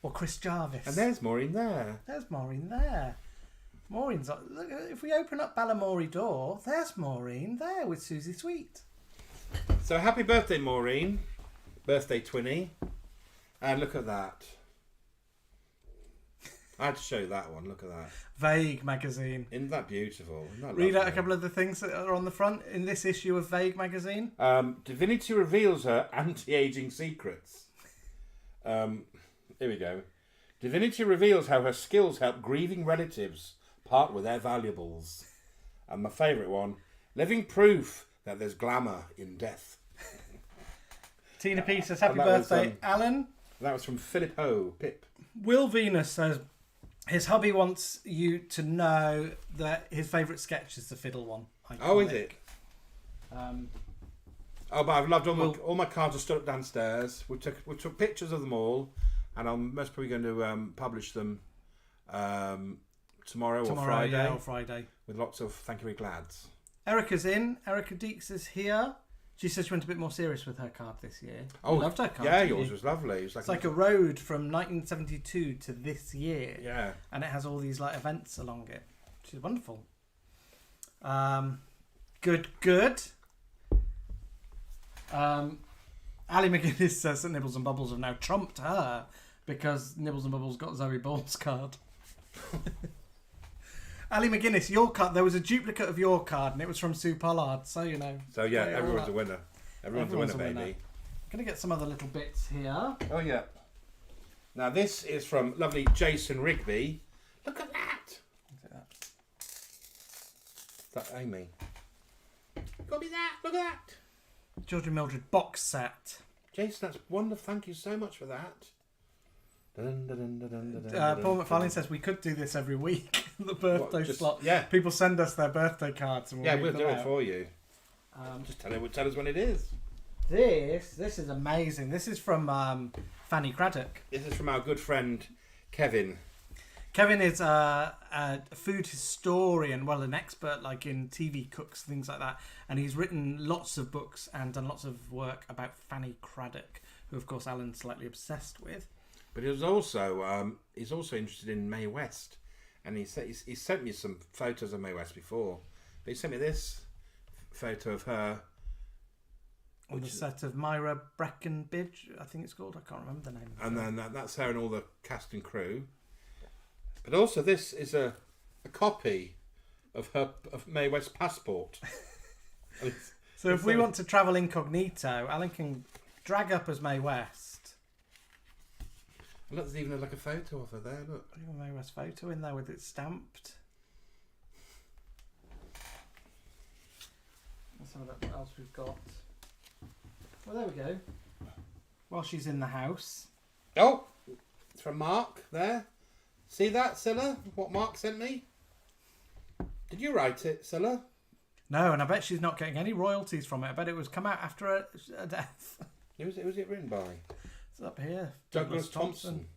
or Chris Jarvis. And there's Maureen there. There's Maureen there. Maureen's look. If we open up Balamory door, there's Maureen there with Susie Sweet. So happy birthday, Maureen. Birthday twinny. And look at that. I had to show you that one. Look at that. Vague magazine. Isn't that beautiful? Isn't that Read out a lovely? couple of the things that are on the front in this issue of Vague magazine. Divinity reveals her anti-aging secrets. Here we go. Divinity reveals how her skills help grieving relatives part with their valuables. And my favourite one, living proof that there's glamour in death. Tina P says, "Happy And that was, birthday, Alan." That was from Philip Ho, Pip. Will Venus says his hubby wants you to know that his favourite sketch is the fiddle one. Oh, is Iconic. it? Um, Oh, but I've loved all my cards are stood up downstairs. We took pictures of them all, and I'm most probably going to publish them tomorrow or Friday. Yeah, or Friday. With lots of thank you very glads. Erica's in. Erica Deeks is here. She says she went a bit more serious with her card this year. Oh, You loved her card. Yeah, didn't yours you? was lovely. It was It's like a road from 1972 to this year. yeah. And it has all these like events along it. She's wonderful. Good. Ali McGuinness says that Nibbles and Bubbles have now trumped her because Nibbles and Bubbles got Zoe Ball's card. Ali McGuinness, your card. There was a duplicate of your card, and it was from Sue Pollard. So you know. So yeah, play it all everyone's up. a winner. Everyone's a winner, baby. I'm gonna get some other little bits here. Oh yeah. Now this is from lovely Jason Rigby. Look at that. Is that Amy? Got me that. Look at that. George and Mildred box set. Jason, that's wonderful. Thank you so much for that. Paul McFarlane says we could do this every week. The birthday slot. Yeah. People send us their birthday cards and Yeah, read we'll them do out. it for you. Just tell us when it is. This is amazing. This is from Fanny Craddock. This is from our good friend Kevin. Kevin is a food historian, well, an expert like in TV cooks, things like that. And he's written lots of books and done lots of work about Fanny Craddock, who, of course, Alan's slightly obsessed with. But he's also interested in Mae West. And he sent me some photos of Mae West before. But he sent me this photo of her. On the set of Myra Breckenbridge, I think it's called. I can't remember the name. And then that's her and all the cast and crew. But also, this is a copy of Mae West's passport. So if we want to travel incognito, Alan can drag up as Mae West. Look, there's even like a photo of her there. Look, Put a Mae West photo in there with it stamped. Let's have a look what else we've got. Well, there we go. While she's in the house. oh, it's from Mark there. See that, Scylla? What Mark sent me? Did you write it, Scylla? No, and I bet she's not getting any royalties from it. I bet it was come out after her death. Who was it written by? It's up here. Douglas Thompson.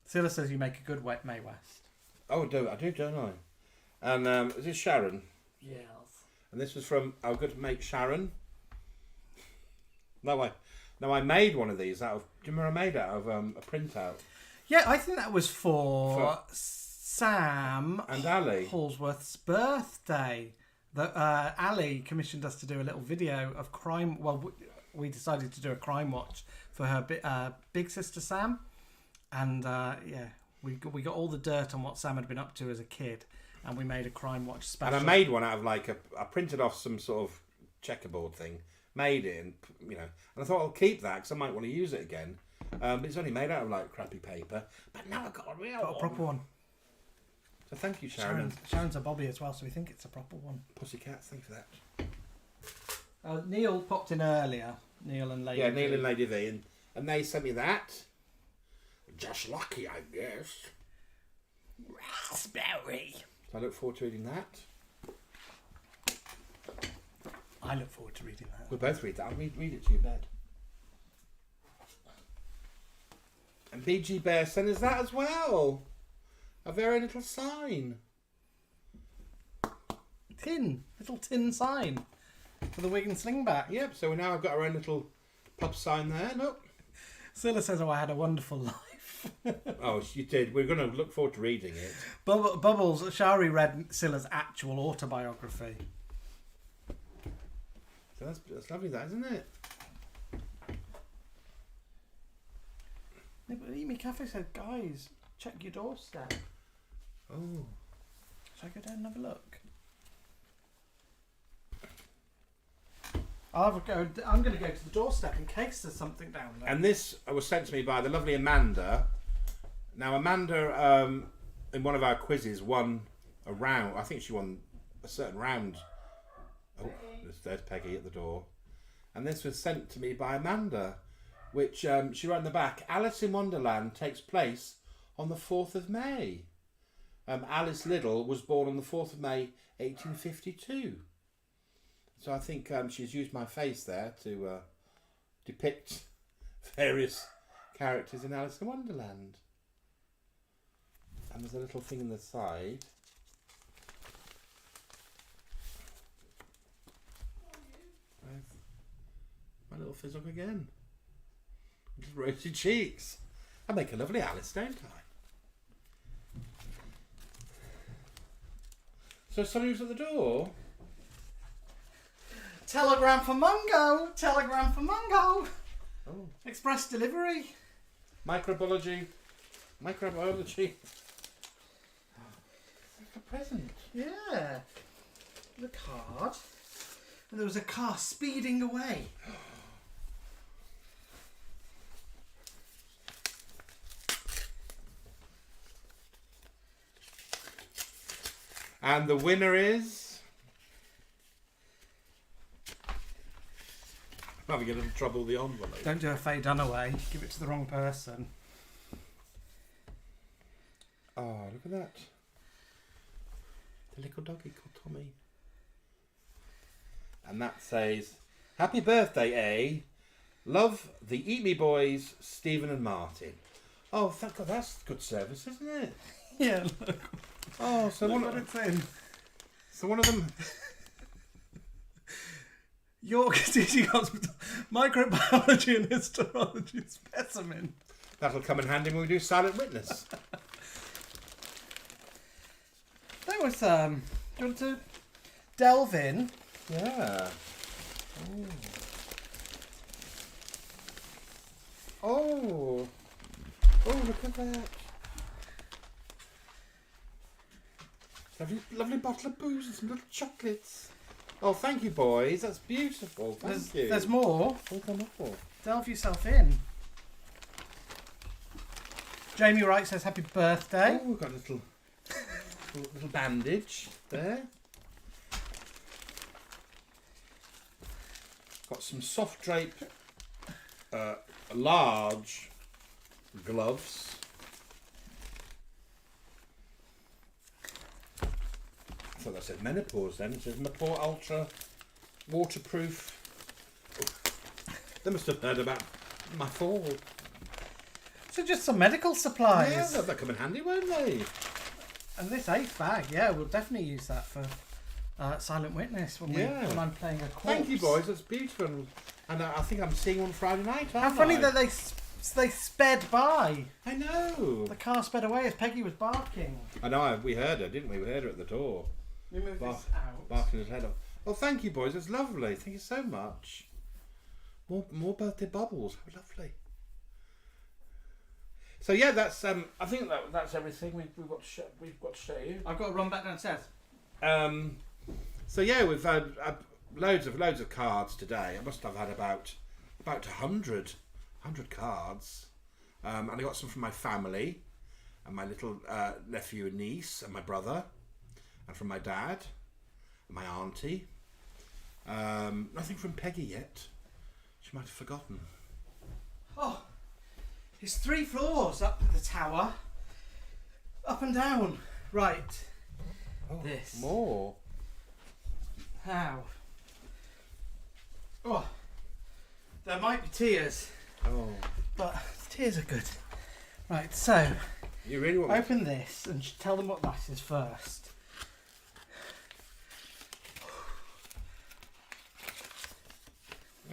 Scylla says you make a good Mae West. Oh, I do, don't I? And is this Sharon? Yes. And this was from our good mate Sharon. No, I made one of these out of. Do you remember I made it out of a printout? Yeah, I think that was for Sam and Ali Hallsworth's birthday. That Ali commissioned us to do a little video of crime. Well, we decided to do a crime watch for her big sister Sam, and we got all the dirt on what Sam had been up to as a kid, and we made a crime watch special. And I made one out of I printed off some sort of checkerboard thing, made it, and and I thought I'll keep that because I might want to use it again. But it's only made out of like crappy paper. But now I've got a real one. A proper one. So thank you, Sharon. Sharon's a Bobby as well, so we think it's a proper one. Pussycats, thanks for that. Neil popped in earlier. Neil and Lady. Yeah, Neil and Lady V, and they sent me that. Just lucky, I guess. Raspberry. So I look forward to reading that. I look forward to reading that. We'll both read that. I'll read it to your bed. And BG Bear sent us that as well. A very little sign. Little tin sign for the Wigan Slingback. Yep, so now I've got our own little pub sign there. Look. Scylla says, I had a wonderful life. Oh, you did. We're going to look forward to reading it. Bubbles, Shari read Scylla's actual autobiography. So that's lovely, that, isn't it? Yeah, but Eat Me Cafe said, guys, check your doorstep. Oh. Shall I go down and have a look? I'm going to go to the doorstep in case there's something down there. And this was sent to me by the lovely Amanda. Now, Amanda, in one of our quizzes, won a round. I think she won a certain round. Oh, there's Peggy at the door. And this was sent to me by Amanda, which she wrote in the back. Alice in Wonderland takes place on the 4th of May. Alice Liddell was born on the 4th of May, 1852. So I think she's used my face there to depict various characters in Alice in Wonderland. And there's a little thing in the side. There's my little fizzle again. Just rosy cheeks. I make a lovely Alice, don't I? So somebody's at the door. Telegram for Mungo! Telegram for Mungo! Oh. Express delivery. Microbiology. Microbiology. Like a present. Yeah. The card. And there was a car speeding away. And the winner is... Well, might get into trouble with the envelope. Don't do a Faye Dunaway. Give it to the wrong person. Oh, look at that. The little doggy called Tommy. And that says, Happy birthday, eh? Love the Eat Me Boys, Stephen and Martin. Oh, thank God, that's good service, isn't it? Yeah, look. Oh, so Look one what it's in. So one of them... York Teaching Hospital Microbiology and Histology Specimen. That'll come in handy when we do Silent Witness. That was, do you want to delve in? Yeah. Ooh. Oh. Oh, look at that. Lovely bottle of booze and some little chocolates. Oh, thank you, boys. That's beautiful. Thank you. There's more. Oh, there's more. Delve yourself in. Jamie Wright says happy birthday. Oh, we've got a little bandage there. Got some soft drape, large gloves. I thought that said menopause then. It says Menopause Ultra waterproof. Oh. They must have heard about my fall. So just some medical supplies. Yeah, they'll come in handy, won't they? And this 8th bag, yeah, we'll definitely use that for Silent Witness when when I'm playing a corpse. Thank you, boys. That's beautiful. And I think I'm seeing one Friday night, aren't How funny I? that they sped by. I know. The car sped away as Peggy was barking. I know. We heard her, didn't we? We heard her at the door. We move this out. Barking his head off. Oh, thank you, boys. That's lovely. Thank you so much. More birthday bubbles. How lovely. So yeah, that's I think that's everything we've got to show you. I've got to run back downstairs. So yeah, we've had loads of cards today. I must have had about 100 cards. And I got some from my family and my little nephew and niece and my brother, and from my dad and my auntie. Nothing from Peggy yet. She might have forgotten. Oh, it's 3 floors up the tower, up and down. Right. Oh, This. more. How? Oh, there might be tears, Oh, but tears are good. Right, so you really want me to... open this and tell them what that is first.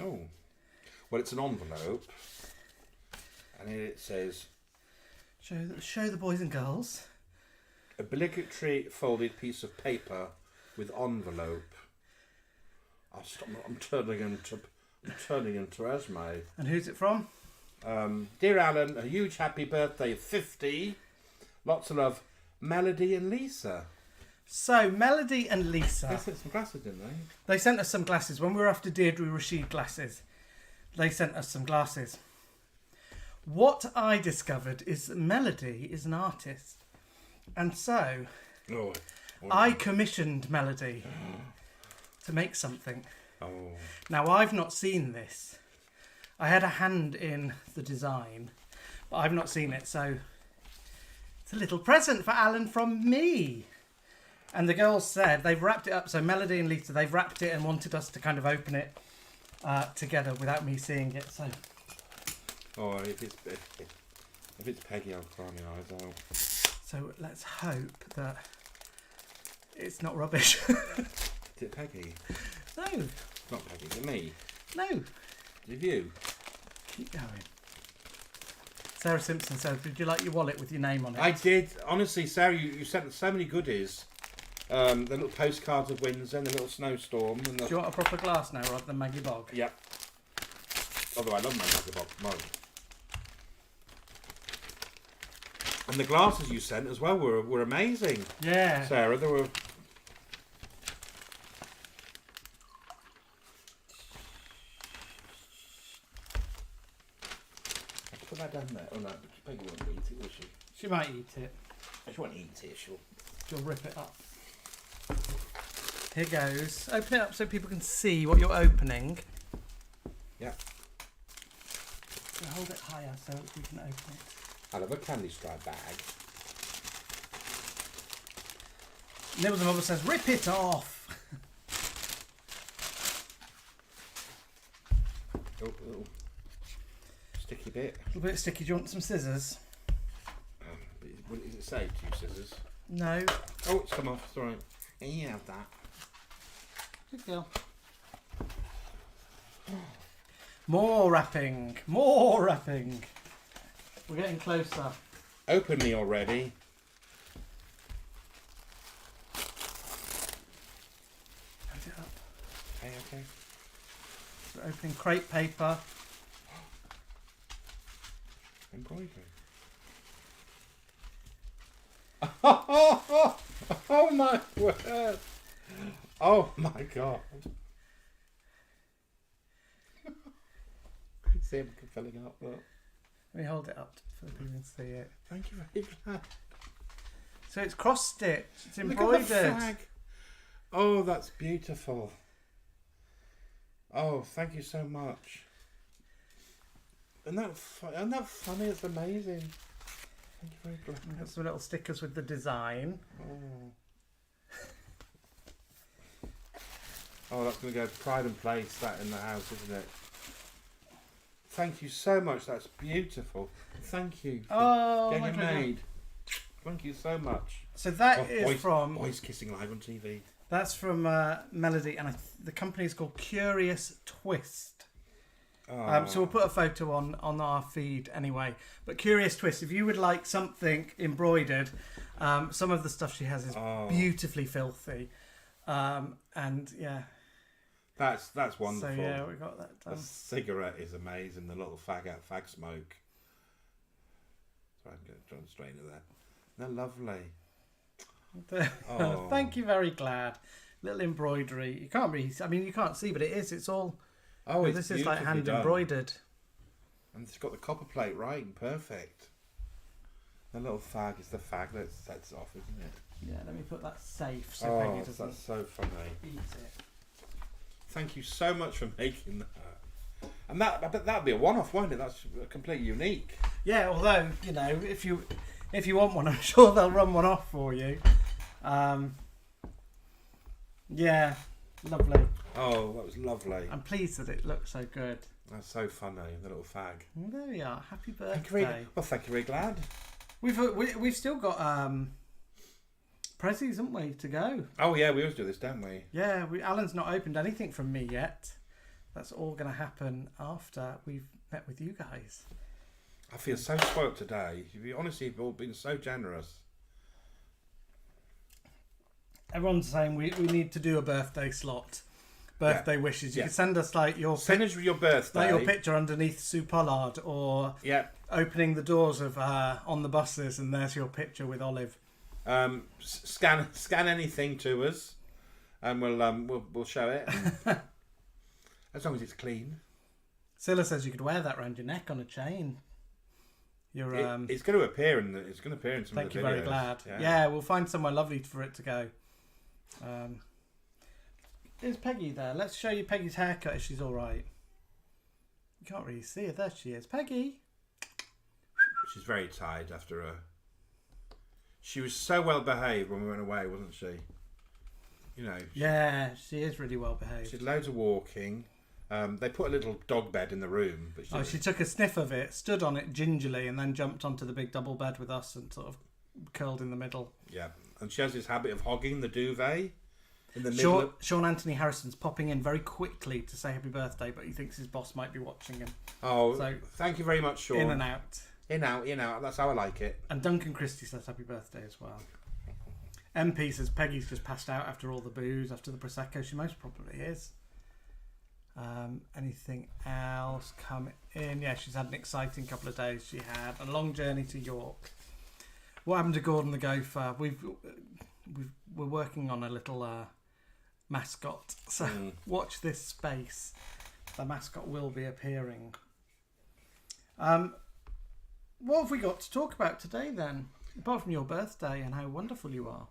Oh, well, it's an envelope, and here it says Show the boys and girls. obligatory folded piece of paper with envelope. I'll stop. I'm turning into Esme. And who's it from? Dear Alan, a huge happy birthday, 50. Lots of love, Melody and Lisa. So, Melody and They Lisa. sent some glasses, didn't they? They sent us some glasses. When we were after Deirdre Rashid glasses, they sent us some glasses. What I discovered is that Melody is an artist. And so, Oh, I commissioned Melody to make something. oh. Now, I've not seen this. I had a hand in the design, but I've not seen it, so it's a little present for Alan from me. And the girls said they've wrapped it up, so Melody and Lisa, they've wrapped it and wanted us to kind of open it together without me seeing it. So, Oh, if it's Peggy, I'll cry my eyes out. so let's hope that it's not rubbish. Is it Peggy? No, It's not Peggy, is it me? no, Is it you? keep going. Sarah Simpson said, "Did you like your wallet with your name on it?" I did. Honestly, Sarah, you sent so many goodies. The little postcards of Windsor and the little snowstorm. And Do you want a proper glass now rather than Maggie Bog? Yep. Although I love my mug. And the glasses you sent as well were amazing, Yeah. Sarah. They were... Put that down there. Oh no, Peggy won't eat it, will she? She might eat it. She won't eat it, she'll... She'll rip it up. Here goes. Open it up so people can see what you're opening. Yeah. So hold it higher so we can open it. I love a candy stripe bag. Nibbles and Bubbles says, rip it off. Oh. Sticky bit. A little bit sticky. Do you want some scissors? Is it safe to use scissors? No. Oh, it's come off. It's alright. And you have that. Good girl. More wrapping. More wrapping. We're getting closer. Open me already. Hold it up. Okay. We're opening crepe paper. Embroidery. Oh my word! Oh my god! See him filling up. Look. Let me hold it up so people can see it. Thank you very much. So it's cross stitched. It's Look at embroidered. the flag. Oh, that's beautiful. Oh, thank you so much. Isn't that funny? It's amazing. Thank you very much. We've got some little stickers with the design. Oh, that's going to go pride and place that in the house, isn't it? Thank you so much. That's beautiful. Thank you for Oh, getting my it pleasure. made. Thank you so much. So that is from Boys Kissing Live on TV. that's from Melody, and the company is called Curious Twist. So we'll put a photo on our feed anyway. But Curious Twist, if you would like something embroidered, some of the stuff she has is beautifully filthy, and yeah. That's wonderful. So yeah, we got that done. The cigarette is amazing. The little fag smoke. Sorry, I'm trying to straighten it there. They're lovely. Oh. Thank you, very glad. Little embroidery. You can't really. I mean, you can't see, but it is. It's all. Oh, it's this is like hand done. embroidered. And it's got the copper plate right and perfect. The little fag is the fag that sets off, isn't it? Yeah, let me put that safe so Peggy doesn't that's so funny. eat it. Thank you so much for making that. And I bet that'd be a one-off, won't it? That's completely unique. Yeah, although if you want one, I'm sure they'll run one off for you. Yeah, lovely. Oh, that was lovely. I'm pleased that it looks so good. That's so funny, the little fag. Well, there we are. Happy Thank birthday. you very glad. We've still got prezzies, haven't we, to go? Oh yeah, we always do this, don't we? Yeah, Alan's not opened anything from me yet. That's all going to happen after we've met with you guys. I feel so spoilt today. Honestly, you've all been so generous. Everyone's saying we need to do a birthday slot. Birthday wishes. You can send us like your Send us your birthday. like your picture underneath Sue Pollard, or opening the doors of on the buses, and there's your picture with Olive. Scan anything to us, and we'll show it. As long as it's clean. Scylla says you could wear that around your neck on a chain. You're it's going to appear in some of the videos. Thank you, very glad. Yeah, we'll find somewhere lovely for it to go. Is Peggy there? Let's show you Peggy's haircut if she's all right. You can't really see her. There she is. Peggy. She's very tired after her. She was so well behaved when we went away, wasn't she? You know. Yeah, she is really well behaved. She did loads of walking. They put a little dog bed in the room. But she took a sniff of it, stood on it gingerly, and then jumped onto the big double bed with us and sort of curled in the middle. Yeah, and she has this habit of hogging the duvet in the middle. Sean Anthony Harrison's popping in very quickly to say happy birthday, but he thinks his boss might be watching him. Oh, so thank you very much, Sean. In and out. In out. That's how I like it. And Duncan Christie says happy birthday as well. MP says Peggy's just passed out after all the booze, after the Prosecco. She most probably is. Anything else come in? Yeah, she's had an exciting couple of days. She had a long journey to York. What happened to Gordon the Gopher? We're working on a little mascot. So watch this space. The mascot will be appearing. What have we got to talk about today then? Apart from your birthday and how wonderful you are.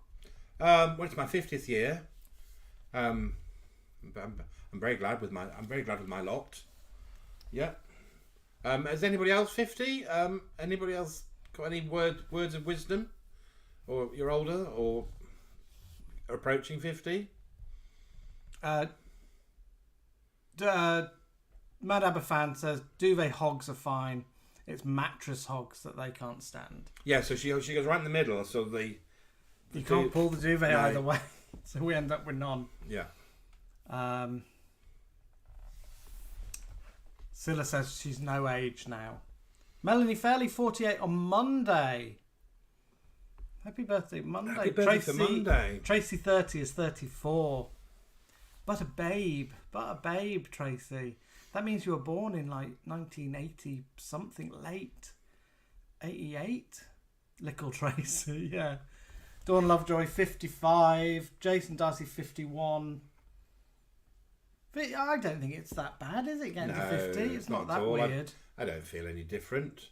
Well, it's my 50th year. I'm very glad with my lot. Yeah. Has anybody else 50? Anybody else got any words of wisdom? Or you're older or approaching 50? Mad Aberfan says duvet hogs are fine. It's mattress hogs that they can't stand. Yeah, so she goes right in the middle, so You can't pull the duvet No. either way, so we end up with none. Yeah. Scylla says she's no age now. Melanie Fairley, 48 on Monday. Happy birthday, Monday. Happy birthday for Monday. Tracy, 30, is 34. But a babe, Tracy. That means you were born in like 1980 something, late. 88? Little Tracy, yeah. Dawn Lovejoy, 55. Jason Darcy, 51. But I don't think it's that bad, is it, getting to 50? It's not that weird. I don't feel any different.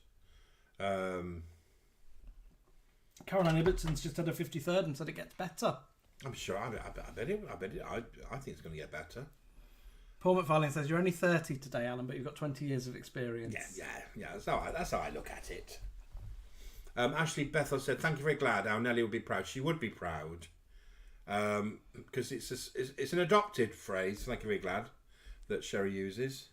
Caroline Ibbottson's just had a 53rd and said it gets better. I'm sure. I bet it. I think it's going to get better. Paul McFarlane says, you're only 30 today, Alan, but you've got 20 years of experience. Yeah. That's how I look at it. Ashley Bethel said, thank you, very glad. Our Nelly will be proud. She would be proud. Because it's an adopted phrase, thank you, very glad, that Sherry uses.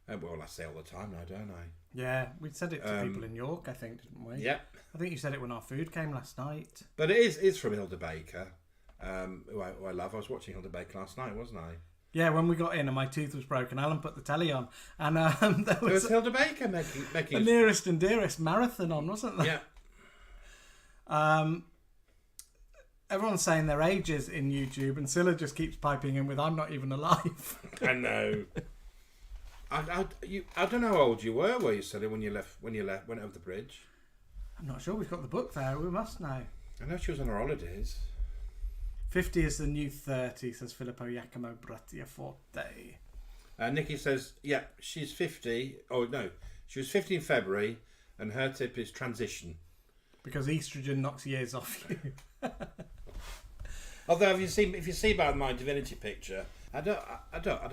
Well, I say all the time now, don't I? Yeah, we said it to people in York, I think, didn't we? Yeah. I think you said it when our food came last night. But it is from Hilda Baker, who I love. I was watching Hilda Baker last night, wasn't I? Yeah, when we got in and my tooth was broken, Alan put the telly on. And there It was was Hilda Baker making the nearest and dearest marathon on, wasn't there? Yeah. Everyone's saying their ages in YouTube, and Scylla just keeps piping in with, I'm not even alive. I know. I don't know how old you were you said it when you went over the bridge. I'm not sure. We've got the book there. We must know. I know she was on her holidays. 50 is the new 30, says Filippo Giacomo Brattiaforte. Nikki says, yeah, she's 50. Oh, no. She was 50 in February, and her tip is transition. Because estrogen knocks years off you. Although, if you see by my divinity picture, I don't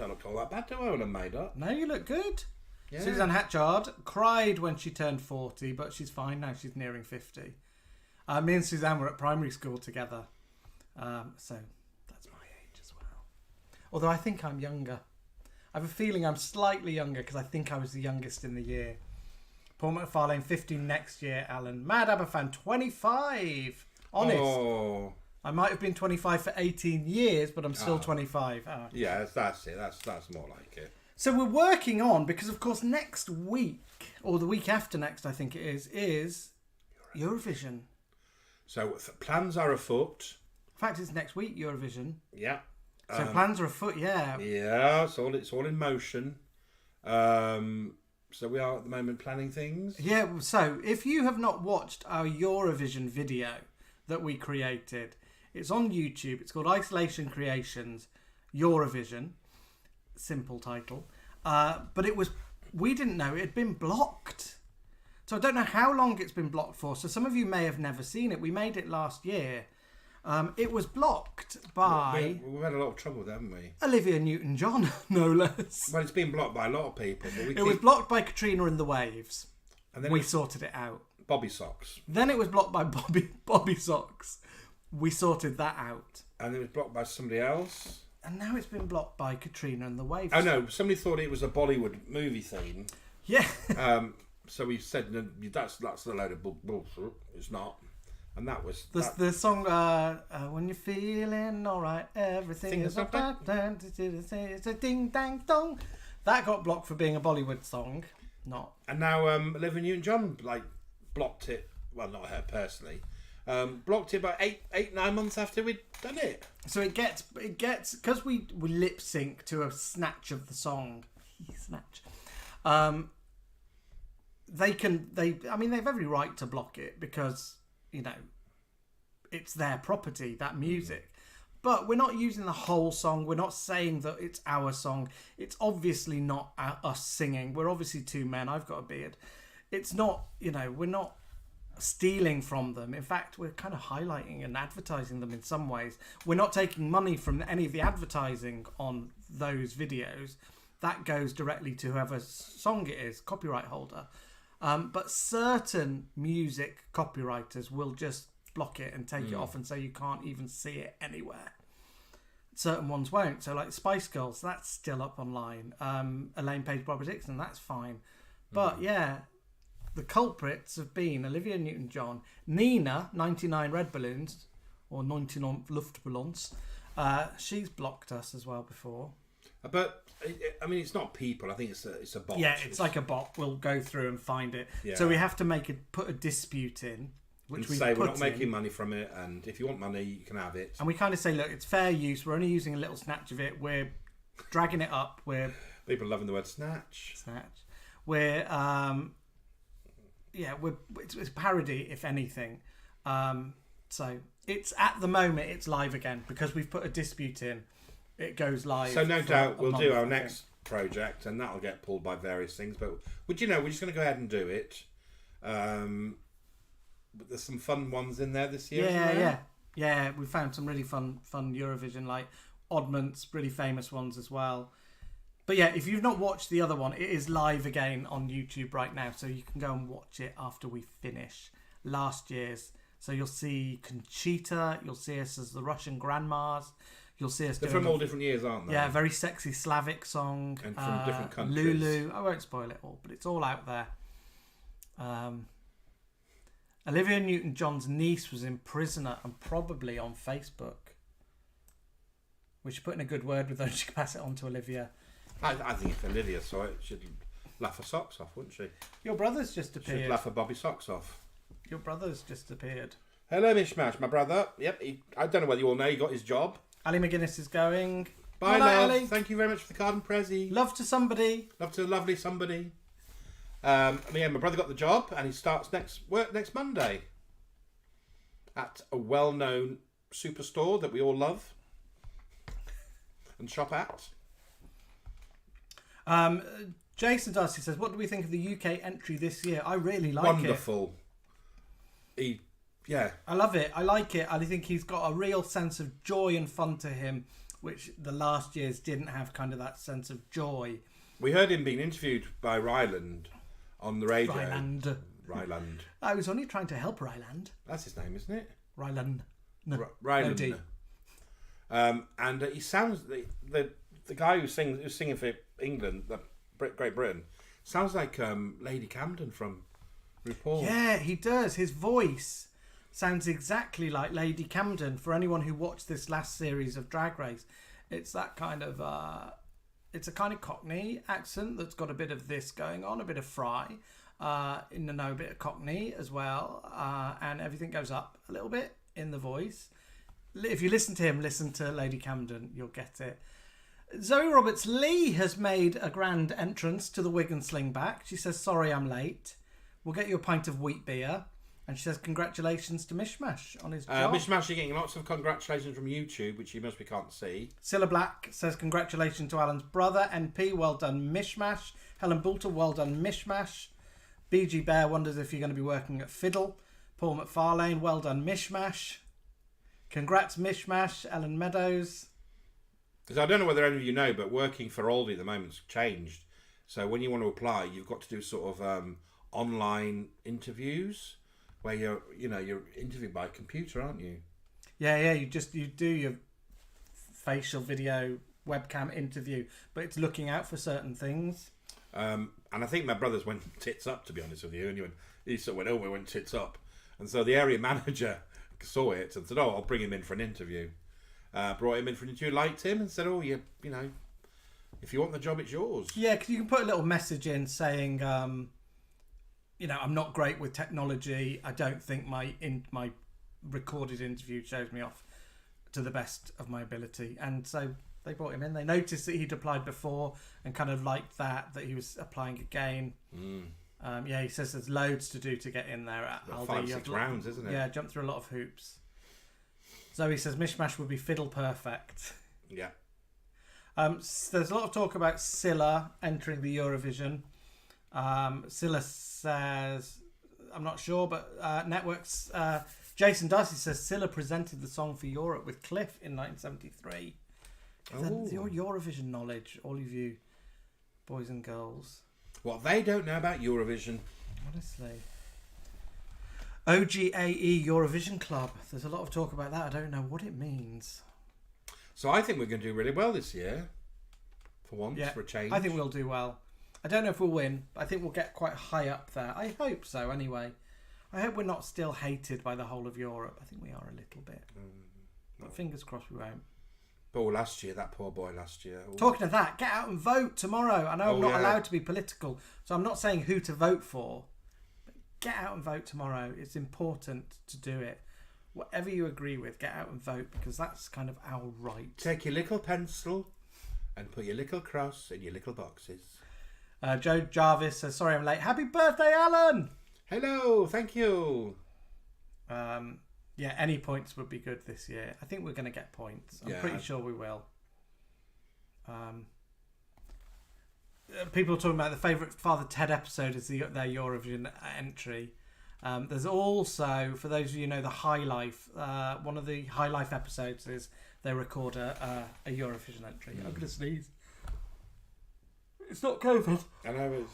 look all that bad, do I, when I'm made up? No, you look good. Yeah. Suzanne Hatchard cried when she turned 40, but she's fine now. She's nearing 50. Me and Suzanne were at primary school together. So that's my age as well. Although I think I'm younger. I have a feeling I'm slightly younger because I think I was the youngest in the year. Paul McFarlane, 50 next year, Alan. Mad Aberfan, 25. Honest. Oh. I might have been 25 for 18 years, but I'm still 25. Oh. Yeah, that's it. That's more like it. So we're working on, because of course next week, or the week after next, I think it is Eurovision. So plans are afoot. In fact, it's next week, Eurovision. Yeah. So plans are afoot, yeah. Yeah, it's all in motion. So we are at the moment planning things. Yeah, so if you have not watched our Eurovision video that we created, it's on YouTube. It's called Isolation Creations Eurovision. Simple title. But we didn't know it had been blocked. So I don't know how long it's been blocked for. So some of you may have never seen it. We made it last year. It was blocked by... We've had a lot of trouble with it, haven't we? Olivia Newton-John, no less. Well, it's been blocked by a lot of people. But It was blocked by Katrina and the Waves. And then we sorted it out. Bobby Socks. Then it was blocked by Bobby Socks. We sorted that out. And it was blocked by somebody else. And now it's been blocked by Katrina and the Waves. Oh no, somebody thought it was a Bollywood movie theme. Yeah. So we said, no, that's a load of bullshit. It's not. And that was... The song, when you're feeling alright, everything is alright. It's a ding dang dong. That got blocked for being a Bollywood song. Not. And now Olivia Newton-John blocked it. Well, not her personally. Blocked it about 9 months after we'd done it. So it gets because we lip sync to a snatch of the song. Snatch. They have every right to block it because, you know, it's their property, that music. But we're not using the whole song. We're not saying that it's our song. It's obviously not us singing. We're obviously two men. I've got a beard. It's not, you know, we're not stealing from them. In fact, we're kind of highlighting and advertising them in some ways. We're not taking money from any of the advertising on those videos. that goes directly to whoever's song it is, copyright holder. But certain music copywriters will just block it and take it off and say you can't even see it anywhere. Certain ones won't. So like Spice Girls, that's still up online. Elaine Page, Barbara Dixon, that's fine. But yeah, the culprits have been Olivia Newton-John, Nina, 99 Red Balloons, or 99 Luftballons. She's blocked us as well before. But I mean, it's not people. I think it's a bot. Yeah, it's like a bot. We'll go through and find it. Yeah. So we have to put a dispute in, which we say we're not making money from it, and if you want money, you can have it. And we kind of say, look, it's fair use. We're only using a little snatch of it. We're dragging it up. People are loving the word snatch. We're it's parody, if anything. So it's at the moment it's live again because we've put a dispute in. It goes live. So no doubt we'll do our next project, and that'll get pulled by various things. But we're just going to go ahead and do it. But there's some fun ones in there this year. Yeah. We found some really fun Eurovision, like oddments, really famous ones as well. But yeah, if you've not watched the other one, it is live again on YouTube right now, so you can go and watch it after we finish last year's. So you'll see Conchita, you'll see us as the Russian grandmas, you'll see us. They're from all different years, aren't they? Yeah, very sexy Slavic song. And from different countries. Lulu. I won't spoil it all, but it's all out there. Olivia Newton-John's niece was in Prisoner and probably on Facebook. We should put in a good word with her. She can pass it on to Olivia. I think if Olivia saw it, she'd laugh her socks off, wouldn't she? Your brother's just appeared. She'd laugh her Bobby socks off. Your brother's just appeared. Hello, Mishmash, my brother. Yep, I don't know whether you all know he got his job. Ali McGuinness is going. Bye, Bye, love. Ali. Thank you very much for the card and prezi. Love to somebody. Love to a lovely somebody. My brother got the job, and he starts next Monday at a well-known superstore that we all love and shop at. Jason Darcy says, what do we think of the UK entry this year? I really like Wonderful. Yeah. I love it. I like it. I think he's got a real sense of joy and fun to him, which the last years didn't have kind of that sense of joy. We heard him being interviewed by Ryland on the radio. Ryland. I was only trying to help Ryland. That's his name, isn't it? Ryland. No. Ryland. No D. And he sounds the guy who's singing for England, Great Britain, sounds like Lady Camden from RuPaul. Yeah, he does. His voice sounds exactly like Lady Camden. For anyone who watched this last series of Drag Race, it's that kind of it's a kind of Cockney accent that's got a bit of this going on, a bit of Fry, a bit of Cockney as well, and everything goes up a little bit in the voice. If you listen to him, listen to Lady Camden, you'll get it. Zoe Roberts-Lee has made a grand entrance to the Wig and Slingback. She says, sorry I'm late. We'll get you a pint of wheat beer. And she says, congratulations to Mishmash on his job. Mishmash, you're getting lots of congratulations from YouTube, which you mostly can't see. Cilla Black says, congratulations to Alan's brother, NP. Well done, Mishmash. Helen Boulter, well done, Mishmash. BG Bear wonders if you're going to be working at Fiddle. Paul McFarlane, well done, Mishmash. Congrats, Mishmash. Ellen Meadows. Because I don't know whether any of you know, but working for Aldi at the moment's changed. So when you want to apply, you've got to do sort of online interviews where you're interviewed by a computer, aren't you? Yeah. You do your facial video webcam interview, but it's looking out for certain things. And I think my brothers went tits up, to be honest with you. And he sort of went, oh, we went tits up. And so the area manager saw it and said, oh, I'll bring him in for an interview. Brought him in for an interview, liked him, and said, oh, you know, if you want the job, it's yours. Yeah, because you can put a little message in saying, I'm not great with technology. I don't think my recorded interview shows me off to the best of my ability. And so they brought him in. They noticed that he'd applied before and kind of liked that he was applying again. He says there's loads to do to get in there at Aldi. 5-6 rounds, isn't it? Yeah, jump through a lot of hoops. Zoe says Mishmash would be fiddle perfect. Yeah. There's a lot of talk about Scylla entering the Eurovision. Scylla says, I'm not sure, but Networks. Jason Darcy says Scylla presented the song for Europe with Cliff in 1973. Your Eurovision knowledge, all of you boys and girls. What they don't know about Eurovision. Honestly. OGAE Eurovision Club. There's a lot of talk about that. I don't know what it means. So I think we're going to do really well this year. For once, Yeah, for a change. I think we'll do well. I don't know if we'll win, but I think we'll get quite high up there. I hope so, anyway. I hope we're not still hated by the whole of Europe. I think we are a little bit. But fingers crossed we won't. But last year, that poor boy last year. Oh. Talking of that, get out and vote tomorrow. I know I'm not yeah. allowed to be political, so I'm not saying who to vote for. But get out and vote tomorrow. It's important to do it. Whatever you agree with, get out and vote, because that's kind of our right. Take your little pencil and put your little cross in your little boxes. Joe Jarvis says, sorry I'm late. Happy birthday, Alan! Hello, thank you. Yeah, any points would be good this year. I think we're going to get points. I'm pretty sure we will. People are talking about the favourite Father Ted episode is their Eurovision entry. There's also, for those of you who know the High Life, one of the High Life episodes is they record a Eurovision entry. I'm going to sneeze. It's not COVID. I know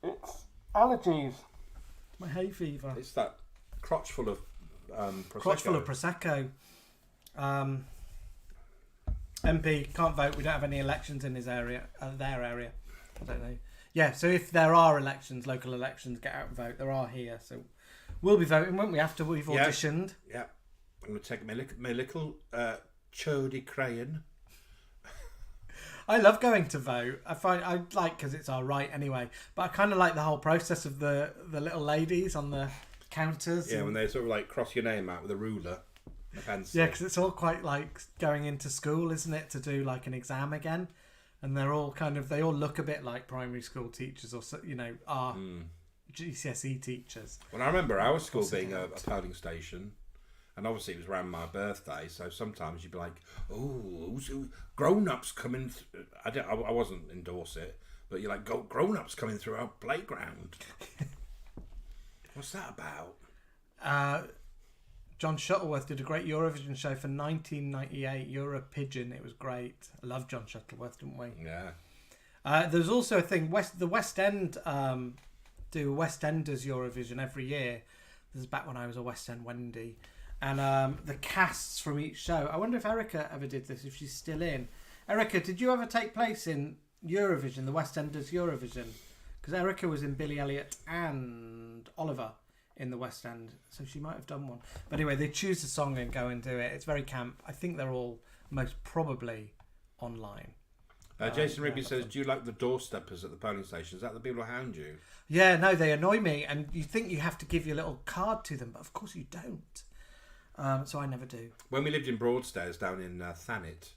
It's allergies. My hay fever. it's that crotch full of Prosecco. Crotch full of Prosecco. MP can't vote. We don't have any elections in his area, their area. I don't know. Yeah, so if there are elections, local elections, get out and vote. There are here, so we'll be voting, won't we? After we've auditioned. Yeah, I'm going to take my little chody crayon. I love going to vote. I like because it's our right anyway. But I kind of like the whole process of the little ladies on the counters. Yeah, when they sort of like cross your name out with a ruler, a pencil. Yeah, because it's all quite like going into school, isn't it, to do like an exam again, and they're all they all look a bit like primary school teachers or our GCSE teachers. Well, I remember our school being a polling station. And obviously it was around my birthday, so sometimes you'd be like, "Oh, grown-ups coming." I wasn't endorse it, but you're like, "Grown-ups coming through our playground." What's that about? John Shuttleworth did a great Eurovision show for 1998, Euro Pigeon. It was great. I love John Shuttleworth, didn't we? Yeah. There's also a thing. The West End do West Enders Eurovision every year. This is back when I was a West End Wendy. And the casts from each show. I wonder if Erica ever did this, if she's still in. Erica, did you ever take place in Eurovision, the West Enders Eurovision? Because Erica was in Billy Elliot and Oliver in the West End, so she might have done one. But anyway, they choose a song and go and do it. It's very camp. I think they're all most probably online. Jason Rigby says, "Do you like the doorsteppers at the polling station? Is that the people who hound you?" Yeah, no, they annoy me, and you think you have to give your little card to them, but of course you don't. So I never do. When we lived in Broadstairs down in Thanet,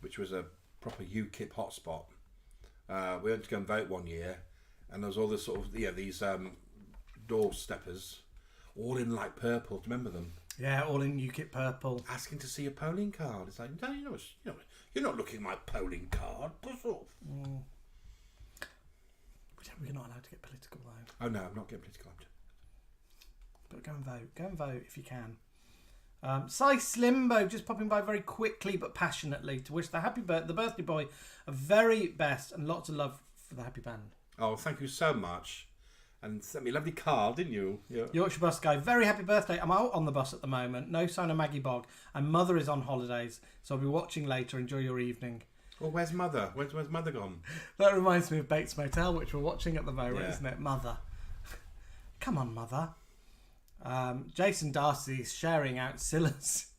which was a proper UKIP hotspot, we went to go and vote one year, and there was all this sort of these doorsteppers, all in like purple. Do you remember them? Yeah, all in UKIP purple. Asking to see a polling card. It's like, no, you're not looking at my polling card. Push off. We're not allowed to get political though. Oh no, I'm not getting political. But go and vote. Go and vote if you can. Cy Slimbo just popping by very quickly but passionately to wish the birthday boy a very best and lots of love for the happy band. Oh, thank you so much. And sent me a lovely card, didn't you? Yeah. Yorkshire Bus Guy, very happy birthday. I'm out on the bus at the moment. No sign of Maggie Bog. And Mother is on holidays, so I'll be watching later. Enjoy your evening. Well, where's Mother? Where's Mother gone? That reminds me of Bates Motel, which we're watching at the moment, Yeah. isn't it? Mother. Come on, Mother. Jason Darcy's sharing out Silla's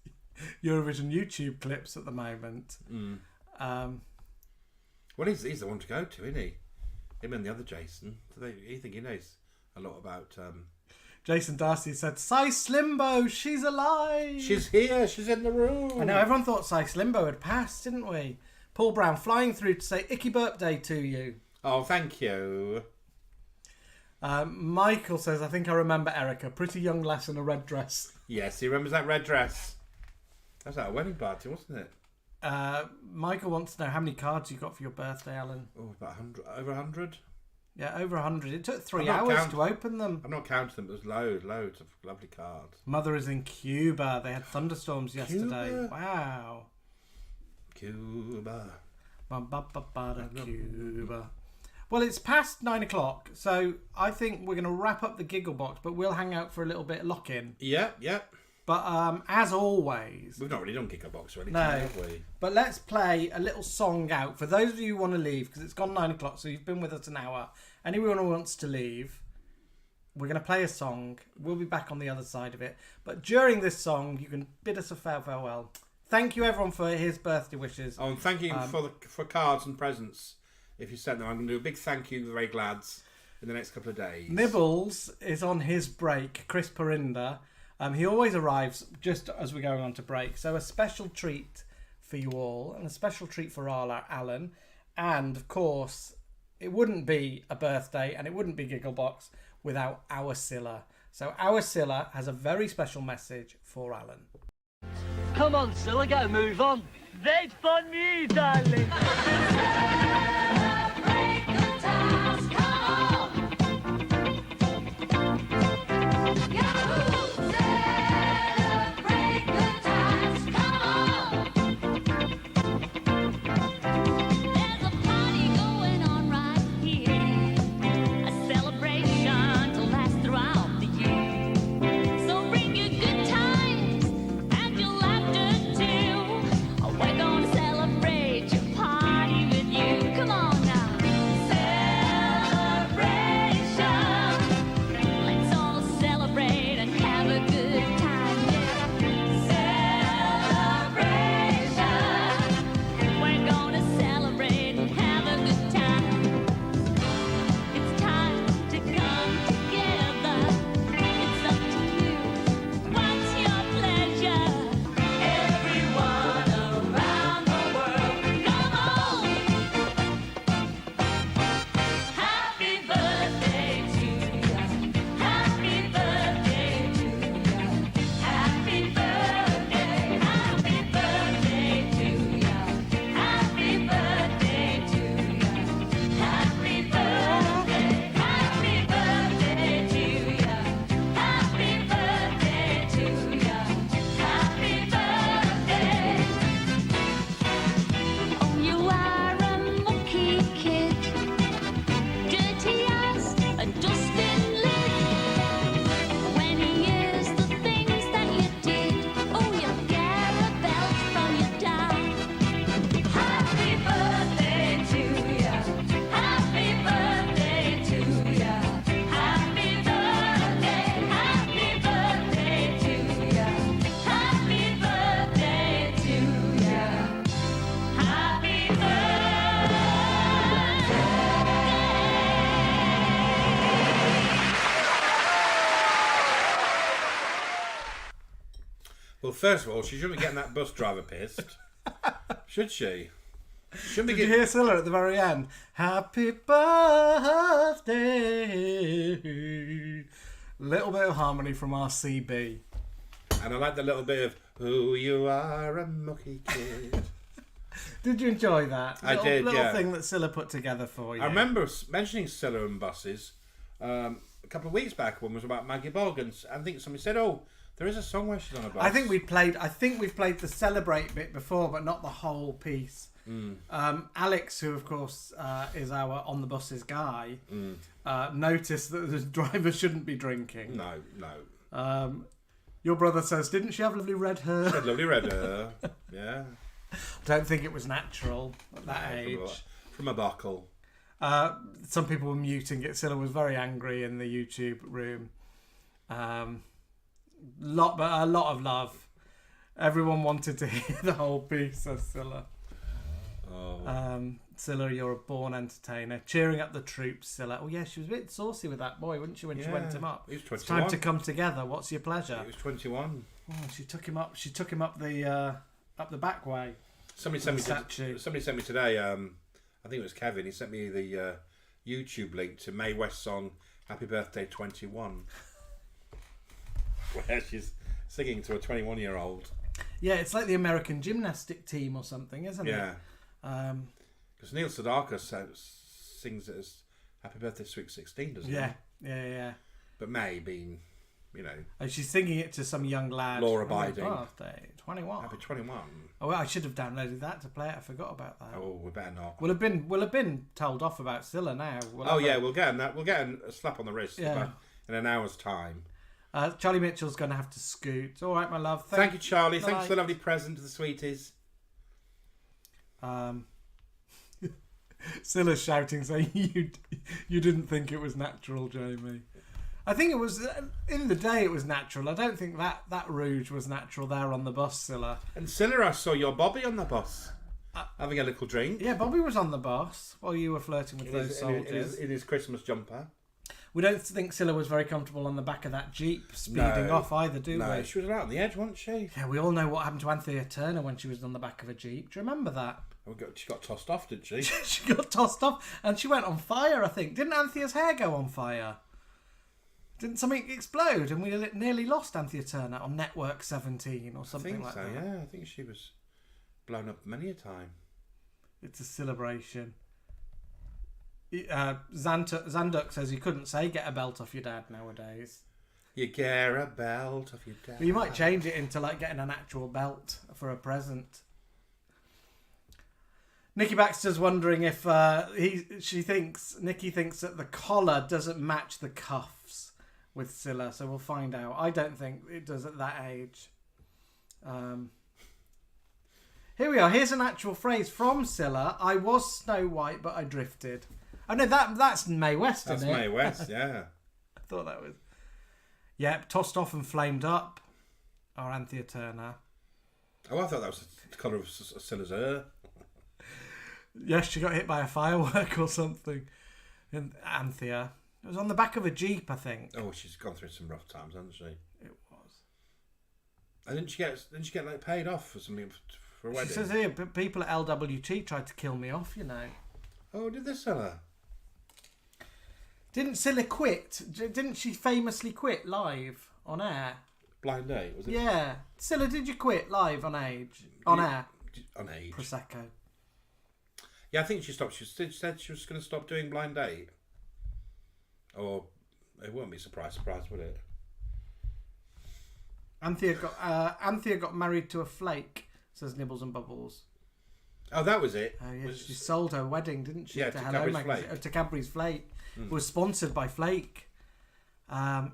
Eurovision YouTube clips at the moment. Well, he's the one to go to, isn't he? Him and the other Jason. So you think he knows a lot about... Jason Darcy said, Cy Slimbo, she's alive! She's here, she's in the room! I know, everyone thought Cy Slimbo had passed, didn't we? Paul Brown flying through to say, Icky birthday to you. Oh, thank you. Michael says, I think I remember Erica. Pretty young lass in a red dress. Yes, he remembers that red dress. That was at a wedding party, wasn't it? Michael wants to know how many cards you got for your birthday, Alan. Oh, about 100. Over 100? Yeah, over 100. It took 3 hours to open them. I'm not counting them, but there's loads of lovely cards. Mother is in Cuba. They had thunderstorms yesterday. Cuba? Wow. Cuba. Cuba. Well, it's past 9 o'clock, so I think we're going to wrap up the Giggle Box, but we'll hang out for a little bit lock-in. Yeah. But as always... We've not really done Giggle Box or anything, No, have we? but let's play a little song out. For those of you who want to leave, because it's gone 9 o'clock, so you've been with us an hour. Anyone who wants to leave, we're going to play a song. We'll be back on the other side of it. But during this song, you can bid us a farewell. Thank you, everyone, for his birthday wishes. Oh, and thank you for cards and presents. If you sent them, I'm going to do a big thank you to the Ray Glads in the next couple of days. Nibbles is on his break, Chris Perinda. He always arrives just as we're going on to break. So a special treat for you all, and a special treat for Alan. And, of course, it wouldn't be a birthday and it wouldn't be Gigglebox without our Scylla. So our Scylla has a very special message for Alan. Come on, Scylla, get a move on. Wait for me, darling. Well, first of all, she shouldn't be getting that bus driver pissed. Should she? Shouldn't be Did you hear Scylla at the very end? Happy birthday. Little bit of harmony from RCB. And I like the little bit of, "Oh, you are a mucky kid." Did you enjoy that? I did, little yeah. thing that Scylla put together for you. I remember mentioning Scylla and buses a couple of weeks back. One was about Maggie Bogg, and I think somebody said, "Oh, there is a song where she's on a bus." I think we've played the Celebrate bit before, but not the whole piece. Alex, who of course is our on the buses guy, noticed that the driver shouldn't be drinking. No. Your brother says, "Didn't she have lovely red hair?" She had lovely red hair. Yeah. Don't think it was natural at that age. From a buckle. Some people were muting it. Scylla was very angry in the YouTube room. A lot of love. Everyone wanted to hear the whole piece, says Scylla. Oh. Scylla, you're a born entertainer. Cheering up the troops, Scylla. Oh yeah, she was a bit saucy with that boy, wasn't she, when she went him up? He was 21. It's time to come together. What's your pleasure? He was 21. Oh, she took him up the back way. Somebody sent me today. I think it was Kevin. He sent me the YouTube link to Mae West's song "Happy Birthday 21," where she's singing to a 21-year-old. Yeah, it's like the American gymnastic team or something, isn't it? Yeah. Because Neil Sedaka sings it as "Happy Birthday, Sweet 16," doesn't he? Yeah. But Mae being you know, Oh, she's singing it to some young lad. Law-abiding. Birthday, 21. I'll be 21. Oh, well, I should have downloaded that to play it. I forgot about that. Oh, we better not. We'll have been told off about Scylla now. We'll get that. We'll get a slap on the wrist Yeah. in an hour's time. Charlie Mitchell's going to have to scoot. All right, my love. Thank you, Charlie. Bye. Thanks for the lovely present to the sweeties. Scylla's shouting, saying you didn't think it was natural, Jamie. I think it was, in the day it was natural. I don't think that rouge was natural there on the bus, Scylla. And Scylla, I saw your Bobby on the bus. Having a little drink. Yeah, Bobby was on the bus while you were flirting with those soldiers. In his Christmas jumper. We don't think Scylla was very comfortable on the back of that Jeep speeding off either, do No, we? she was right on the edge, wasn't she? Yeah, we all know what happened to Anthea Turner when she was on the back of a Jeep. Do you remember that? She got tossed off, didn't she? She got tossed off and she went on fire, I think. Didn't Anthea's hair go on fire? Didn't something explode and we nearly lost Anthea Turner on Network 17 or something like that? Yeah, I think she was blown up many a time. It's a celebration. Zanduk says you couldn't say get a belt off your dad nowadays. You get a belt off your dad. Well, you might change it into like getting an actual belt for a present. Nikki Baxter's wondering if Nikki thinks that the collar doesn't match the cuffs with Scylla, so we'll find out. I don't think it does at that age. Here we are. Here's an actual phrase from Scylla. I was Snow White, but I drifted. Oh no, that's Mae West, That's isn't it? Mae West, yeah. I thought that was. Yep, tossed off and flamed up. Our Anthea Turner. Oh, I thought that was the colour of Scylla's hair. Yes, she got hit by a firework or something. And Anthea. It was on the back of a Jeep, I think. Oh, she's gone through some rough times, hasn't she? It was. And didn't she get like paid off for something for a wedding? She says here, people at LWT tried to kill me off, you know. Oh, did they sell her? Didn't Scylla quit? Didn't she famously quit live on air? Blind Date, was it? Yeah. Scylla, did you quit live on air? On age. Prosecco. Yeah, I think she stopped. She said she was going to stop doing Blind Date. Or it wouldn't be surprise, would it? Anthea got married to a flake, says Nibbles and Bubbles. Oh, that was it. Oh yeah, she sold her wedding, didn't she? Yeah, to Cadbury's magazine, Flake. to Cadbury's Flake. It was sponsored by Flake. And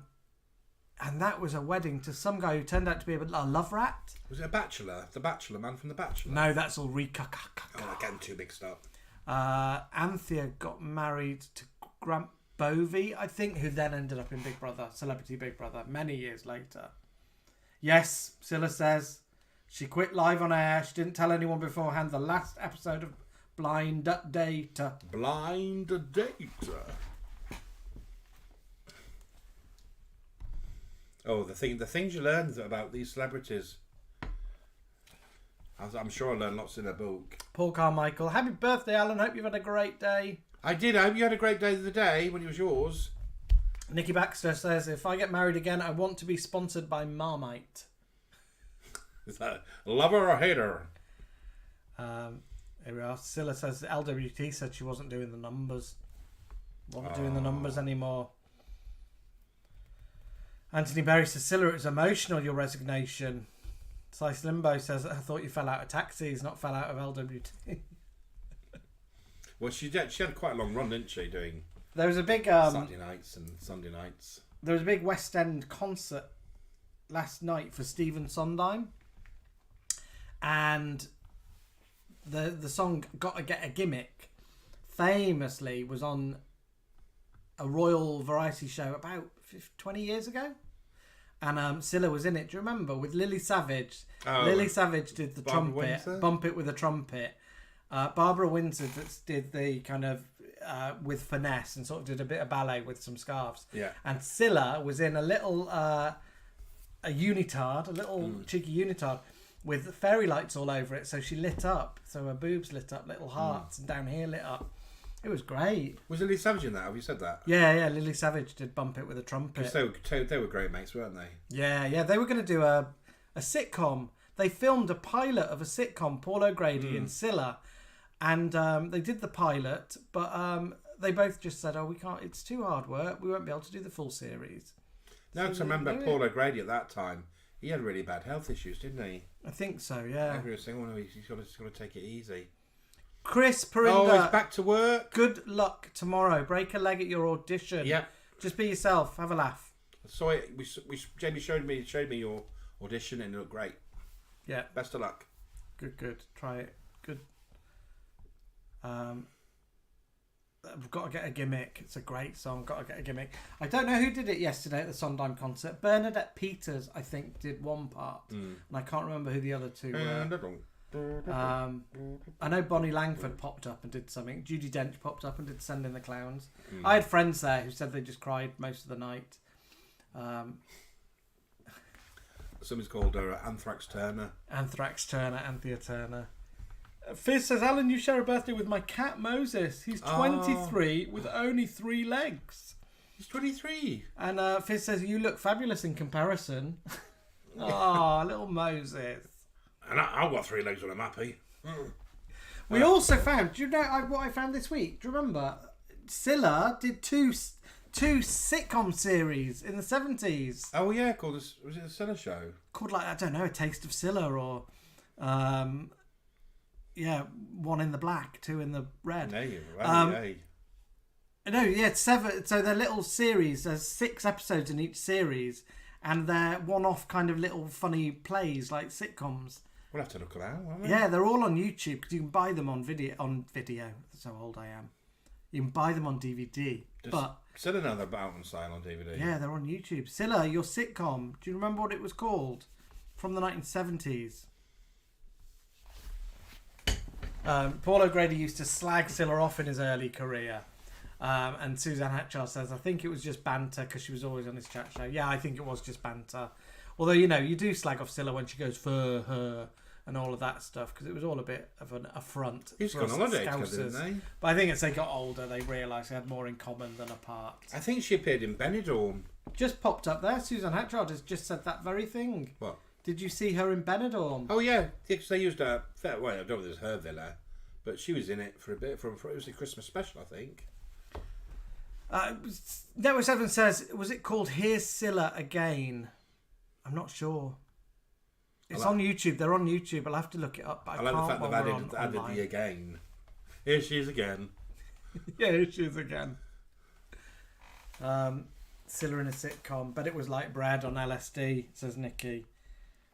that was a wedding to some guy who turned out to be a love rat. Was it a Bachelor? The Bachelor man from The Bachelor? No, that's all Rika. Oh, I'm getting too mixed up. Anthea got married to Grant Bovey, I think, who then ended up in Big Brother, Celebrity Big Brother, many years later. Yes, Scylla says she quit live on air. She didn't tell anyone beforehand. The last episode of Blind Data. Blind Data. Oh, the things you learn about these celebrities. I'm sure I learned lots in a book. Paul Carmichael, happy birthday, Alan. Hope you've had a great day. I did. I hope you had a great day the day when it was yours. Nikki Baxter says, if I get married again, I want to be sponsored by Marmite. Is that a lover or a hater? Here we are. Scylla says LWT said she wasn't doing the numbers. Wasn't doing the numbers anymore. Anthony Berry says, Scylla, it's emotional, your resignation. Slice Limbo says, I thought you fell out of taxis, not fell out of LWT. Well, she had quite a long run, didn't she, doing There was a big Saturday nights and Sunday nights. There was a big West End concert last night for Stephen Sondheim, and the song "Gotta Get a Gimmick" famously was on a royal variety show about 20 years ago, and Scylla was in it. Do you remember, with Lily Savage? Lily Savage did the Barbara trumpet, Windsor? Bump It with a Trumpet. Barbara Windsor did the kind of with finesse and sort of did a bit of ballet with some scarves. Yeah. And Scylla was in a little a unitard, a little cheeky unitard with fairy lights all over it. So she lit up. So her boobs lit up, little hearts, and down here lit up. It was great. Was Lily Savage in that? Have you said that? Yeah. Lily Savage did Bump It with a Trumpet. Because they were great mates, weren't they? Yeah. They were going to do a sitcom. They filmed a pilot of a sitcom, Paul O'Grady and Scylla. And they did the pilot, but they both just said, "Oh, we can't. It's too hard work. We won't be able to do the full series." No, because I remember Paul O'Grady at that time. He had really bad health issues, didn't he? I think so, yeah. Everyone was saying, "Oh no, he's got to take it easy." Chris Perinda. Oh, he's back to work. Good luck tomorrow. Break a leg at your audition. Yeah. Just be yourself. Have a laugh. So Jamie showed me your audition and it looked great. Yeah. Best of luck. Good. Try it. Good. I've got to get a gimmick. It's a great song. Got to get a gimmick. I don't know who did it yesterday at the Sondheim concert. Bernadette Peters, I think, did one part, and I can't remember who the other two were. I know Bonnie Langford popped up and did something. Judi Dench popped up and did "Send in the Clowns." I had friends there who said they just cried most of the night. Somebody's called Anthrax Turner. Anthea Turner. Fizz says, Alan, you share a birthday with my cat Moses. He's 23 with only 3 legs. He's 23. And Fizz says, you look fabulous in comparison. Oh, little Moses. And I've got 3 legs when I'm happy. We also found, do you know what I found this week? Do you remember? Scylla did two sitcom series in the 70s. Oh yeah, called was it a Scylla show? Called like, I don't know, A Taste of Scylla or One in the Black, Two in the Red. It's 7. So they're little series. There's 6 episodes in each series, and they're one-off kind of little funny plays like sitcoms. We'll have to look around, won't we? Yeah, they're all on YouTube because you can buy them on video. That's how old I am. You can buy them on DVD. But Scylla now they're out on sale on DVD. Yeah, they're on YouTube. Scylla, your sitcom. Do you remember what it was called? From the 1970s. Paul O'Grady used to slag Scylla off in his early career. And Suzanne Hatchard says, I think it was just banter because she was always on his chat show. Yeah, I think it was just banter. Although, you do slag off Scylla when she goes for her and all of that stuff because it was all a bit of an affront. He's gone on holiday, didn't they? But I think as they got older, they realised they had more in common than apart. I think she appeared in Benidorm. Just popped up there. Suzanne Hatchard has just said that very thing. What? Did you see her in Benidorm? Oh yeah, because they used her. Well, I don't know if it was her villa, but she was in it for a bit. It was a Christmas special, I think. Network 7 says, was it called Here's Scylla Again? I'm not sure. It's on YouTube. They're on YouTube. I'll have to look it up. But I like the fact they've added the again. Here she is again. Yeah, here she is again. Scylla in a sitcom, but it was like bread on LSD, says Nikki.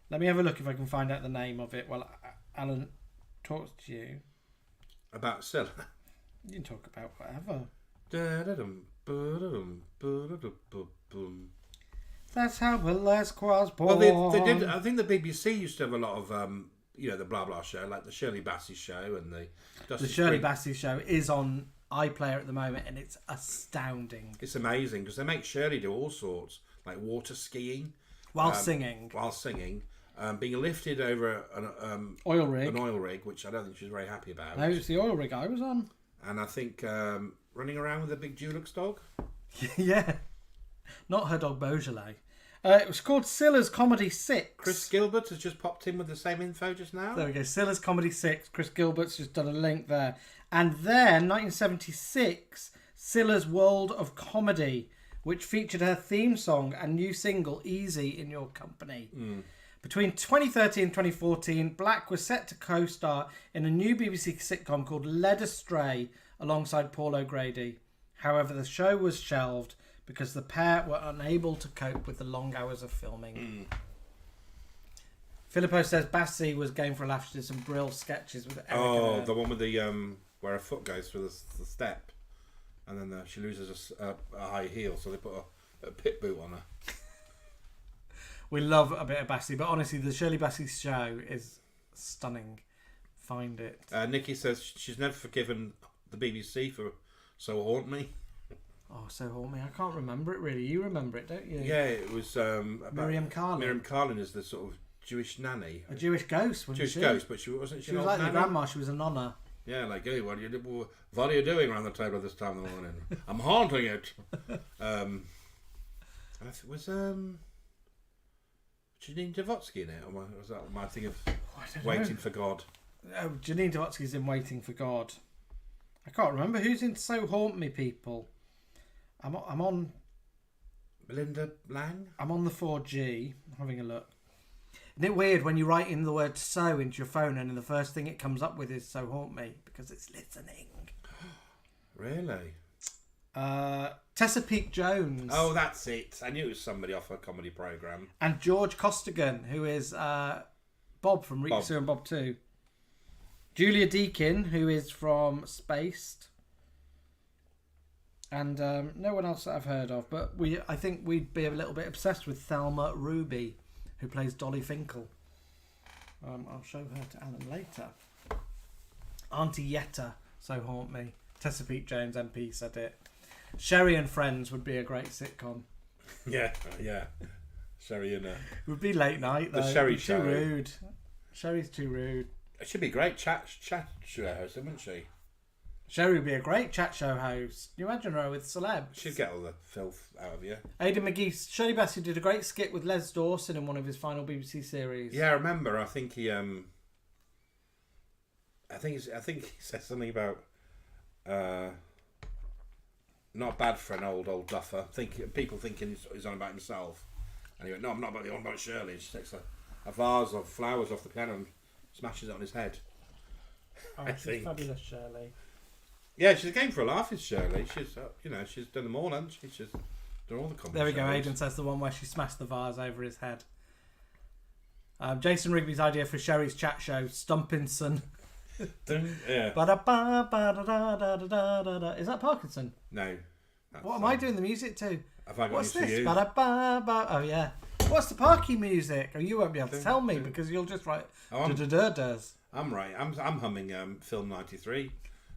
Let me have a look if I can find out the name of it while Alan talks to you. About Scylla? You can talk about whatever. That's how burlesque was born. Well, they did. I think the BBC used to have a lot of, the blah blah show, like the Shirley Bassey show and the Shirley Bassey show is on iPlayer at the moment, and it's astounding. It's amazing because they make Shirley do all sorts, like water skiing while singing, being lifted over an oil rig, which I don't think she was very happy about. No, it's the oil rig I was on. And I think running around with a big Dulux dog. Yeah. Not her dog Beaujolais. It was called Scylla's Comedy 6. Chris Gilbert has just popped in with the same info just now. There we go. Scylla's Comedy 6. Chris Gilbert's just done a link there. And then, 1976, Scylla's World of Comedy, which featured her theme song and new single, Easy in Your Company. Between 2013 and 2014, Black was set to co-star in a new BBC sitcom called Led Astray alongside Paul O'Grady. However, the show was shelved because the pair were unable to cope with the long hours of filming. Filippo says Bassey was game for a laugh. She did some Brill sketches with Eric. Oh, the one with the where her foot goes through the step, and then she loses a high heel, so they put a pit boot on her. We love a bit of Bassey, but honestly, the Shirley Bassey show is stunning. Find it. Nikki says she's never forgiven the BBC for So Haunt Me. Oh, So Haunt Me. I can't remember it really. You remember it, don't you? Yeah, it was about Miriam Carlin. Miriam Carlin is the sort of Jewish nanny. A Jewish ghost, wasn't she? Jewish ghost, but she wasn't. She was like the grandma. She was a nonna. Yeah, like, hey, what are you doing around the table at this time of the morning? I'm haunting it. And it was Janine Davotsky in it, or was that my thing of Waiting for God? Oh, Janine Davotsky's in Waiting for God. I can't remember who's in So Haunt Me, people. I'm on Melinda Lang? I'm on the 4G, having a look. Isn't it weird when you write in the word "so" into your phone and the first thing it comes up with is "so haunt me" because it's listening? Really? Tessa Peake Jones. Oh, that's it. I knew it was somebody off a comedy programme. And George Costigan, who is Bob from Rita Bob. Sue and Bob 2. Julia Deakin, who is from Spaced. And no one else that I've heard of. But I think we'd be a little bit obsessed with Thelma Ruby, who plays Dolly Finkel. I'll show her to Alan later. Auntie Yetta, So Haunt Me. Tessa Peake Jones, MP, said it. Sherry and Friends would be a great sitcom. Yeah. Sherry and It would be late night, though. the Sherry Too Show. rude. Sherry's too rude. It should be a great chat show host, wouldn't she? Sherry would be a great chat show host. Can you imagine her with celebs? She'd get all the filth out of you. Aidan McGee, Shirley Bassey did a great skit with Les Dawson in one of his final BBC series. Yeah, I remember. I think he he said something about not bad for an old duffer. People thinking he's on about himself, and he went, "No, I'm not on about Shirley." She takes a vase of flowers off the piano and smashes it on his head. Oh, I she's think. fabulous, Shirley. Yeah, she's a game for a laugh, is Shirley. She's she's done them all, hasn't she? She's done all the comedy There we go. shows. Aidan says the one where she smashed the vase over his head. Jason Rigby's idea for Sherry's chat show, Stumpinson. Yeah. Ba-da-ba, ba-da-da-da-da-da-da. Is that Parkinson? No. What am I doing the music to? Have I got What's news for this? you? Ba-da-ba-ba. Oh, yeah. What's the Parky music? Oh, you won't be able to tell me because you'll just write da-da-da-das. I'm right. I'm humming Film 93.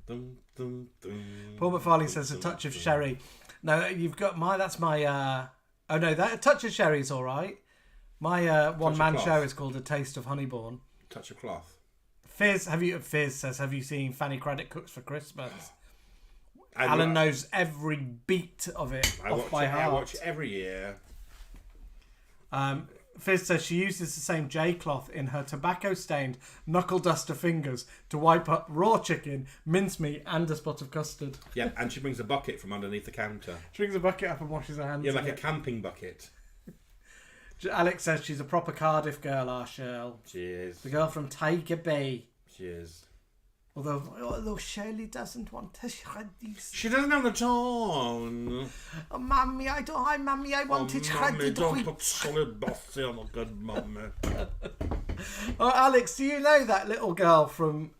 Dum, dum, dum, Paul McFarlane says a touch of sherry. No, you've got that's my. Oh no, that a touch of sherry's all right. My one-man cloth. show is called A Taste of Honeyborn. Touch of cloth. Fizz says, have you seen Fanny Craddock Cooks for Christmas? I Alan knows every beat of it off by heart. I watch it every year. Fizz says she uses the same J cloth in her tobacco-stained knuckle duster fingers to wipe up raw chicken, mincemeat, and a spot of custard. Yeah, and she brings a bucket from underneath the counter. She brings a bucket up and washes her hands. Yeah, in like a it. camping bucket. Alex says she's a proper Cardiff girl, our Shirl. She is. The girl from Tiger Bay. She is. Although Shirley doesn't want to shred these. She doesn't have the tone. Oh, Mummy, I want it shredded. Don't put solid bossy on a good mummy. Oh, Alex, do you know that little girl from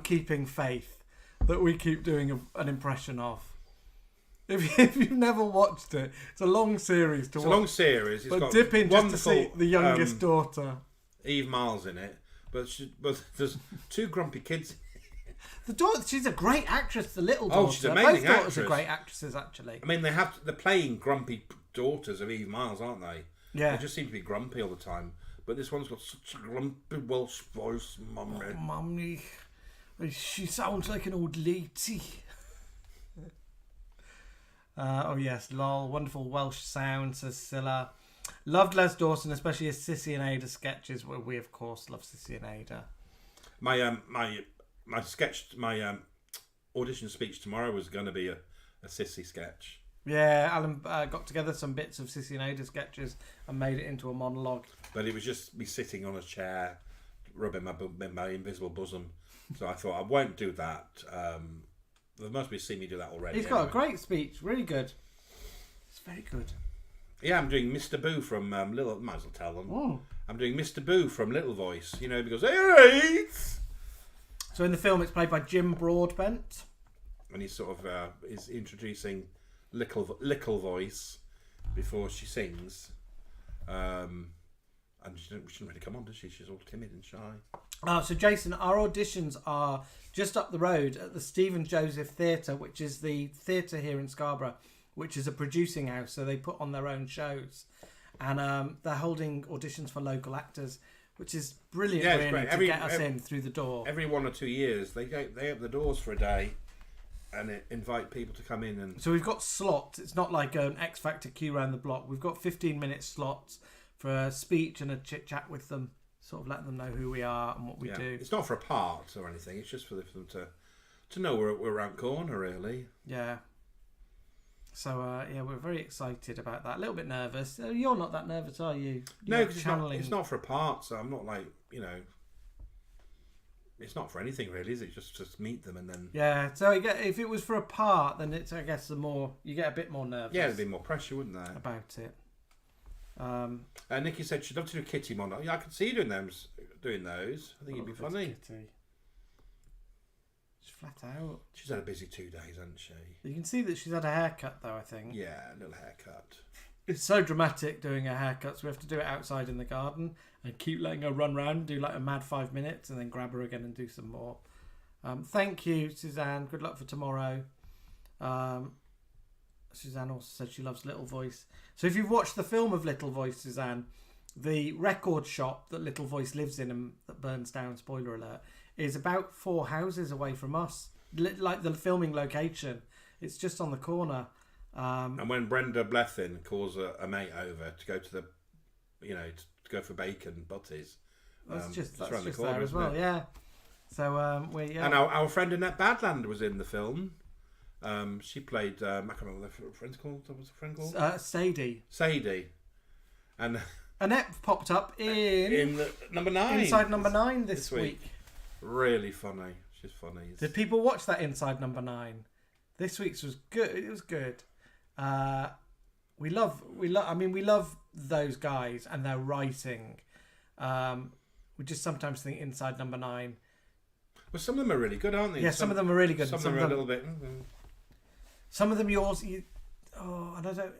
Keeping Faith that we keep doing an impression of? If you've never watched it, it's a long series to watch. It's a long series. It's but got dip in just to wonderful, see the youngest daughter. Eve Miles in it. But there's two grumpy kids. The daughter, she's a great actress, the little daughter. She's an amazing Both daughters are actress. great actresses, actually. I mean, they're playing grumpy daughters of Eve Miles, aren't they? Yeah. They just seem to be grumpy all the time. But this one's got such a grumpy Welsh voice, mummy. Oh, Mummy, she sounds like an old lady. Oh yes, lol, wonderful Welsh sound, says Scylla. Loved Les Dawson, especially his Sissy and Ada sketches. Well, we of course love Sissy and Ada. My audition speech tomorrow was going to be a Sissy sketch. Yeah, Alan got together some bits of Sissy and Ada sketches and made it into a monologue. But it was just me sitting on a chair, rubbing my invisible bosom. So I thought I won't do that. They must be seen me do that already. He's got a great speech, really good. It's very good. Yeah, I'm doing Mr. Boo from Little. Might as well tell them. Oh. I'm doing Mr. Boo from Little Voice. You know, because hey, right. So in the film, it's played by Jim Broadbent. And he's sort of is introducing Little Voice before she sings. And she shouldn't really come on, does she? She's all timid and shy. So Jason, our auditions are just up the road at the Stephen Joseph Theatre, which is the theatre here in Scarborough, which is a producing house. So they put on their own shows, and they're holding auditions for local actors, which is brilliant. Yeah, it's really, great. to get us in through the door. Every 1 or 2 years, they open the doors for a day, and invite people to come in and. So we've got slots. It's not like an X Factor queue around the block. We've got 15-minute slots for a speech and a chit chat with them, sort of letting them know who we are and what we do. It's not for a part or anything. It's just for them to know we're around corner, really. Yeah. So yeah, we're very excited about that. A little bit nervous. You're not that nervous, are you? No, You're because it's not for a part, so I'm not like, you know. It's not for anything really, is it? Just meet them and then. Yeah. So if it was for a part, then it's, I guess, you get a bit more nervous. Yeah, there'd be more pressure, wouldn't there? About it. Nikki said she'd love to do a kitty monologue. Yeah, I could see you doing those. I think it'd be funny. Kitty. She's flat out. She's had a busy 2 days, hasn't she? You can see that she's had a haircut, though, I think. Yeah, a little haircut. It's so dramatic doing a haircut, so we have to do it outside in the garden and keep letting her run around, do like a mad 5 minutes, and then grab her again and do some more. Thank you, Suzanne. Good luck for tomorrow. Suzanne also said she loves Little Voice. So if you've watched the film of Little Voice, Suzanne, the record shop that Little Voice lives in and that burns down, spoiler alert, is about 4 houses away from us. Like the filming location. It's just on the corner. And when Brenda Blethyn calls a mate over to go to the, to go for bacon butties, that's just around the corner there as well. Yeah. So And our friend Annette Badland was in the film. She played. I can't remember what her friend's called. What was her friend called? Sadie. And Annette popped up in number 9. Inside Number 9 this week. Really funny. She's funny. Did people watch that Inside Number 9? This week's was good. It was good. We love those guys and their writing. We just sometimes think Inside Number 9. Well, some of them are really good, aren't they? Yeah, some of them are really good. Some of them are a little bit. Some of them and I don't.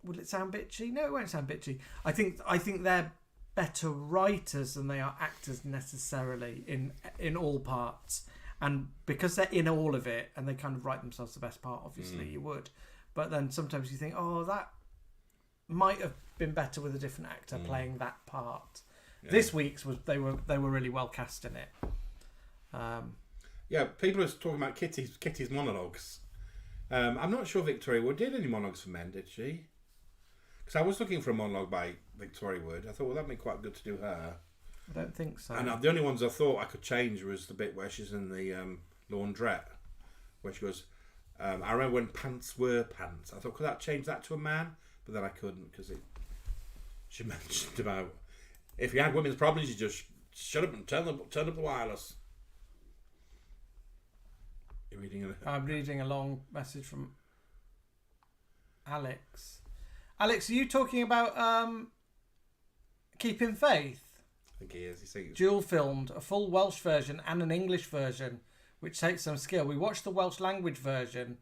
Will it sound bitchy? No, it won't sound bitchy. I think they're better writers than they are actors necessarily in all parts. And because they're in all of it and they kind of write themselves the best part, obviously you would. But then sometimes you think, that might have been better with a different actor playing that part. Yeah. This week's they were really well cast in it. People are talking about Kitty's monologues. I'm not sure Victoria Wood did any monologues for men, did she? Because I was looking for a monologue by Victoria Wood. I thought, that'd be quite good to do her. I don't think so. And the only ones I thought I could change was the bit where she's in the laundrette, where she goes, I remember when pants were pants. I thought, could that change that to a man? But then I couldn't, because she mentioned about if you had women's problems, you just shut up and turn up the wireless. You're reading I'm reading a long message from Alex. Alex, are you talking about Keeping Faith? I think he is. He's dual filmed, a full Welsh version and an English version, which takes some skill. We watched the Welsh language version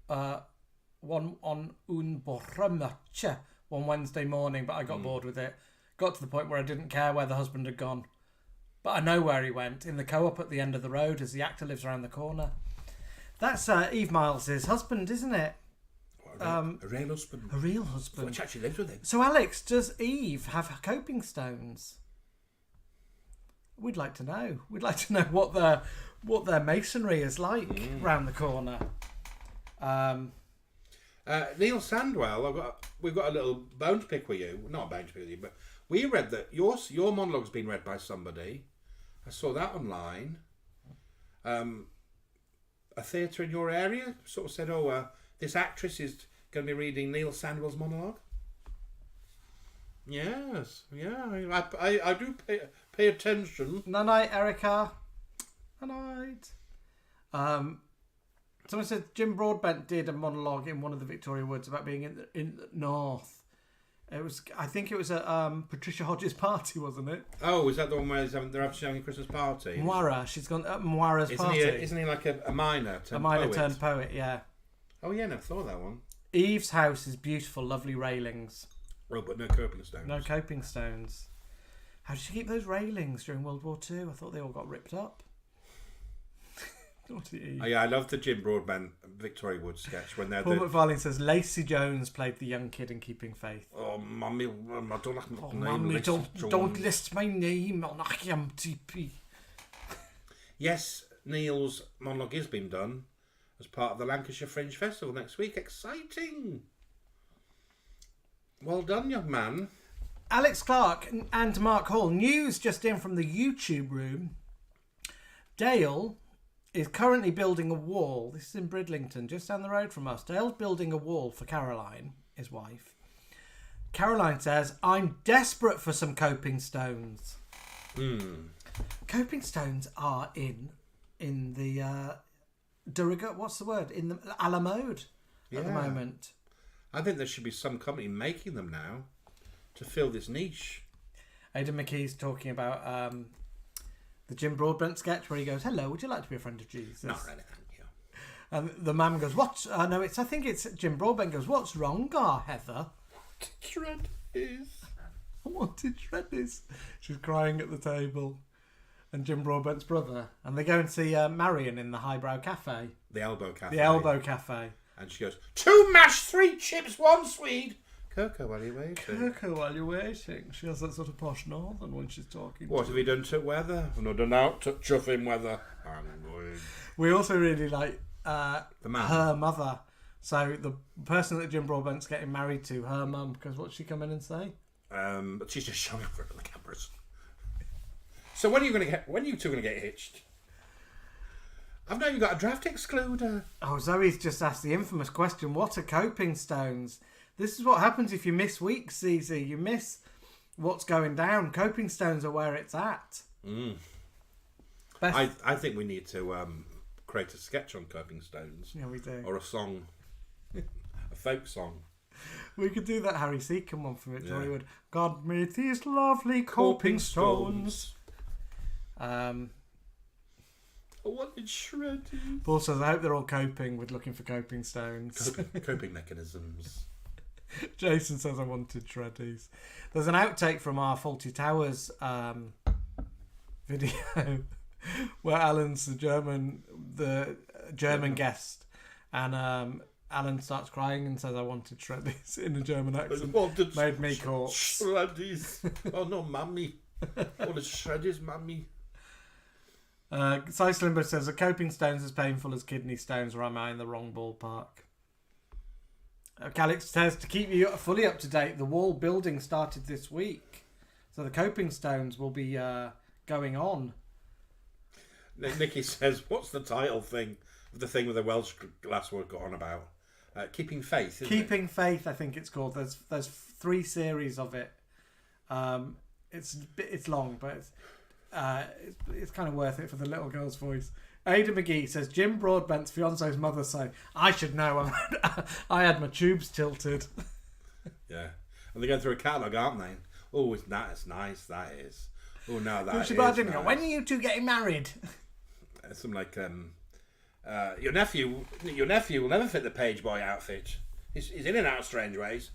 one on un borymach one Wednesday morning, but I got bored with it. Got to the point where I didn't care where the husband had gone. But I know where he went, in the co-op at the end of the road, as the actor lives around the corner. That's Eve Miles' husband, isn't it? A real husband. A real husband. Which actually lives with him. So, Alex, does Eve have coping stones? We'd like to know. We'd like to know what their masonry is like round the corner. Neil Sandwell, we've got a little bone to pick with you. Not a bone to pick with you, but we read that your monologue's been read by somebody. I saw that online. A theatre in your area sort of said, this actress is going to be reading Neil Sandwell's monologue. Yes, yeah, I do pay attention. Good night, Erica. Good night. Someone said Jim Broadbent did a monologue in one of the Victoria Woods about being in the north. I think it was at Patricia Hodges' party, wasn't it? Oh, is that the one where they're actually having a Christmas party? Moira, she's gone at Moira's party. Isn't he like a miner turned poet? Turned poet, yeah. Oh yeah, never thought of that one. Eve's house is beautiful, lovely railings. Oh, but no coping stones. No coping stones. How did she keep those railings during World War II? I thought they all got ripped up. Oh, yeah, I love the Jim Broadbent Victoria Wood sketch when they're. Paul McFarlane says Lacey Jones played the young kid in Keeping Faith. Oh, mummy, I don't like my name. Mummy, don't list my name on IMDb. Yes, Neil's monologue is being done as part of the Lancashire Fringe Festival next week. Exciting! Well done, young man. Alex Clark and Mark Hall. News just in from the YouTube room. Dale is currently building a wall. This is in Bridlington, just down the road from us. Dale's building a wall for Caroline, his wife. Caroline says, I'm desperate for some coping stones. Coping stones are in the what's the word? In the a la mode at the moment. I think there should be some company making them now to fill this niche. Aidan McKee's talking about the Jim Broadbent sketch where he goes, "Hello, would you like to be a friend of Jesus?" Not really, thank you. And the man goes, "What's?" No, I think it's Jim Broadbent goes, "What's wrong, Heather?" Shreddies. I wanted shreddies. She's crying at the table. And Jim Broadbent's brother. And they go and see Marion in the Highbrow Cafe. The Elbow Cafe. The Elbow Cafe. And she goes, 2 mashed, 3 chips, 1 Swede. Cocoa while you're waiting. Cocoa while you're waiting. She has that sort of posh northern when she's talking. What have you done to weather? No, done out to chuffing weather. I'm going. We also really like The man. her mother. So the person that Jim Broadbent's getting married to, her mum, because what's she come in and say? But she's just showing up for the cameras. So when are you two gonna get hitched? I've not even got a draft excluder. Oh, Zoe's just asked the infamous question, what are coping stones? This is what happens if you miss weeks, CZ. You miss what's going down. Coping stones are where it's at. I think we need to create a sketch on coping stones. Yeah, we do. Or a song. A folk song. We could do that Harry Seacombe one from Victoria Wood. God made these lovely coping stones. I wanted shreddies. Paul says, I hope they're all coping with looking for coping stones. Coping mechanisms. Jason says, I wanted shreddies. There's an outtake from our Faulty Towers video where Alan's the German guest, and Alan starts crying and says, I wanted shreddies in a German accent. Made me corpse. Shreddies. Oh no, mummy. I wanted shreddies, mummy. Slingback says, are coping stones as painful as kidney stones, or am I in the wrong ballpark? Alex says, to keep you fully up to date, the wall building started this week. So the coping stones will be going on. Nikki says, what's the title thing of the thing with the Welsh last word got on about? Keeping Faith, isn't Keeping Faith, I think it's called. There's 3 series of it. It's long, but it's kind of worth it for the little girl's voice. Ada McGee says, Jim Broadbent's fiance's mother saying, I should know, I had my tubes tilted. Yeah. And they're going through a catalogue, aren't they? Oh, that's nice, that is. Oh, no, that is nice. When are you two getting married? Something like, your nephew will never fit the page boy outfit. He's in and out of strange ways.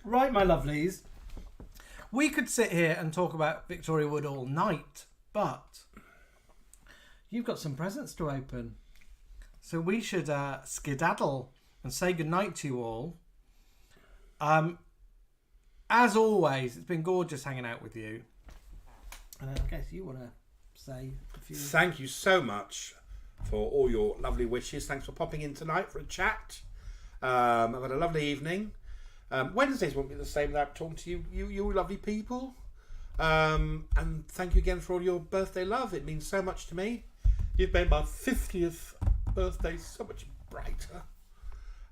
Right, my lovelies. We could sit here and talk about Victoria Wood all night, but you've got some presents to open. So we should skedaddle and say goodnight to you all. As always, it's been gorgeous hanging out with you. And I guess you want to say a few... Thank you so much for all your lovely wishes. Thanks for popping in tonight for a chat. I've had a lovely evening. Wednesdays won't be the same without talking to you lovely people. And thank you again for all your birthday love. It means so much to me. You've made my 50th birthday so much brighter.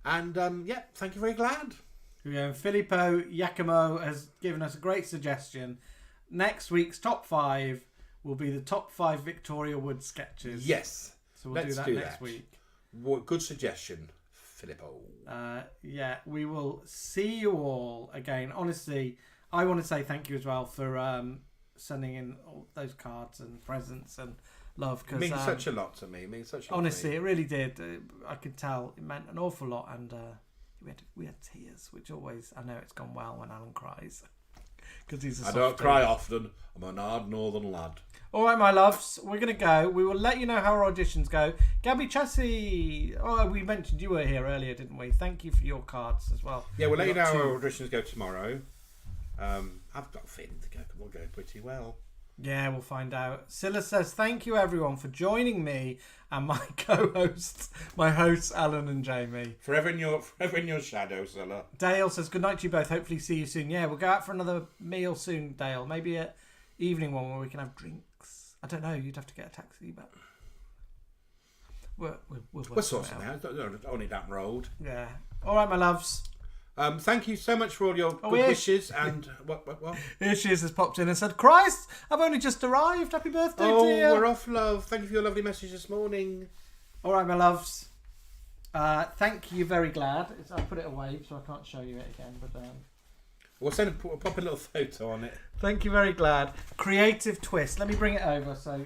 And thank you, very glad. Yeah, Filippo Giacomo has given us a great suggestion. Next week's top 5 will be the top 5 Victoria Wood sketches. Yes. So we'll do that next week. Good suggestion, Filippo. We will see you all again. Honestly, I want to say thank you as well for sending in all those cards and presents and love. It means such a lot to me. It means such a lot. Honestly, it really did. I could tell it meant an awful lot, and we had tears, which always, I know it's gone well when Alan cries. Because I don't cry often. I'm an hard northern lad. All right, my loves, we're going to go. We will let you know how our auditions go. Gabby Chassie, we mentioned you were here earlier, didn't we? Thank you for your cards as well. Yeah, we'll let you know how our auditions go tomorrow. I've got a feeling we'll go pretty well. Yeah, we'll find out. Scylla says, thank you everyone for joining me and my co-hosts, my hosts, Alan and Jamie. Forever in your shadow, Scylla. Dale says, good night to you both. Hopefully see you soon. Yeah, we'll go out for another meal soon, Dale. Maybe an evening one where we can have drinks. I don't know. You'd have to get a taxi, but we'll We'll sort something out. Only that road. Yeah. All right, my loves. Thank you so much for all your good yes. wishes. And what? Here she is, has popped in and said, Christ, I've only just arrived. Happy birthday, dear. Oh, we're off, love. Thank you for your lovely message this morning. All right, my loves. Thank you, very glad. I put it away, so I can't show you it again. But We'll pop a little photo on it. thank you, very glad. Creative twist. Let me bring it over so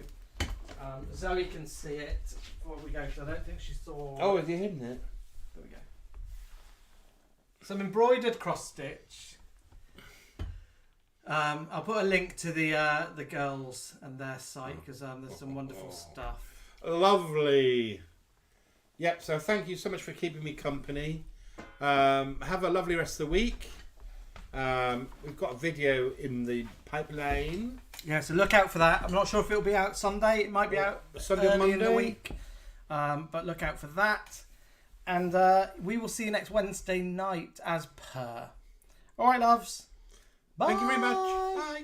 Zoe can see it before we go, because I don't think she saw. Oh, have you hidden it? There we go. Some embroidered cross stitch. I'll put a link to the girls and their site, because there's some wonderful stuff. Lovely. Yep, so thank you so much for keeping me company. Have a lovely rest of the week. We've got a video in the pipeline. Yeah, so look out for that. I'm not sure if it'll be out Sunday. It might be out Sunday or early in the Monday. week. But look out for that. And we will see you next Wednesday night as per. All right, loves. Bye. Thank you very much. Bye.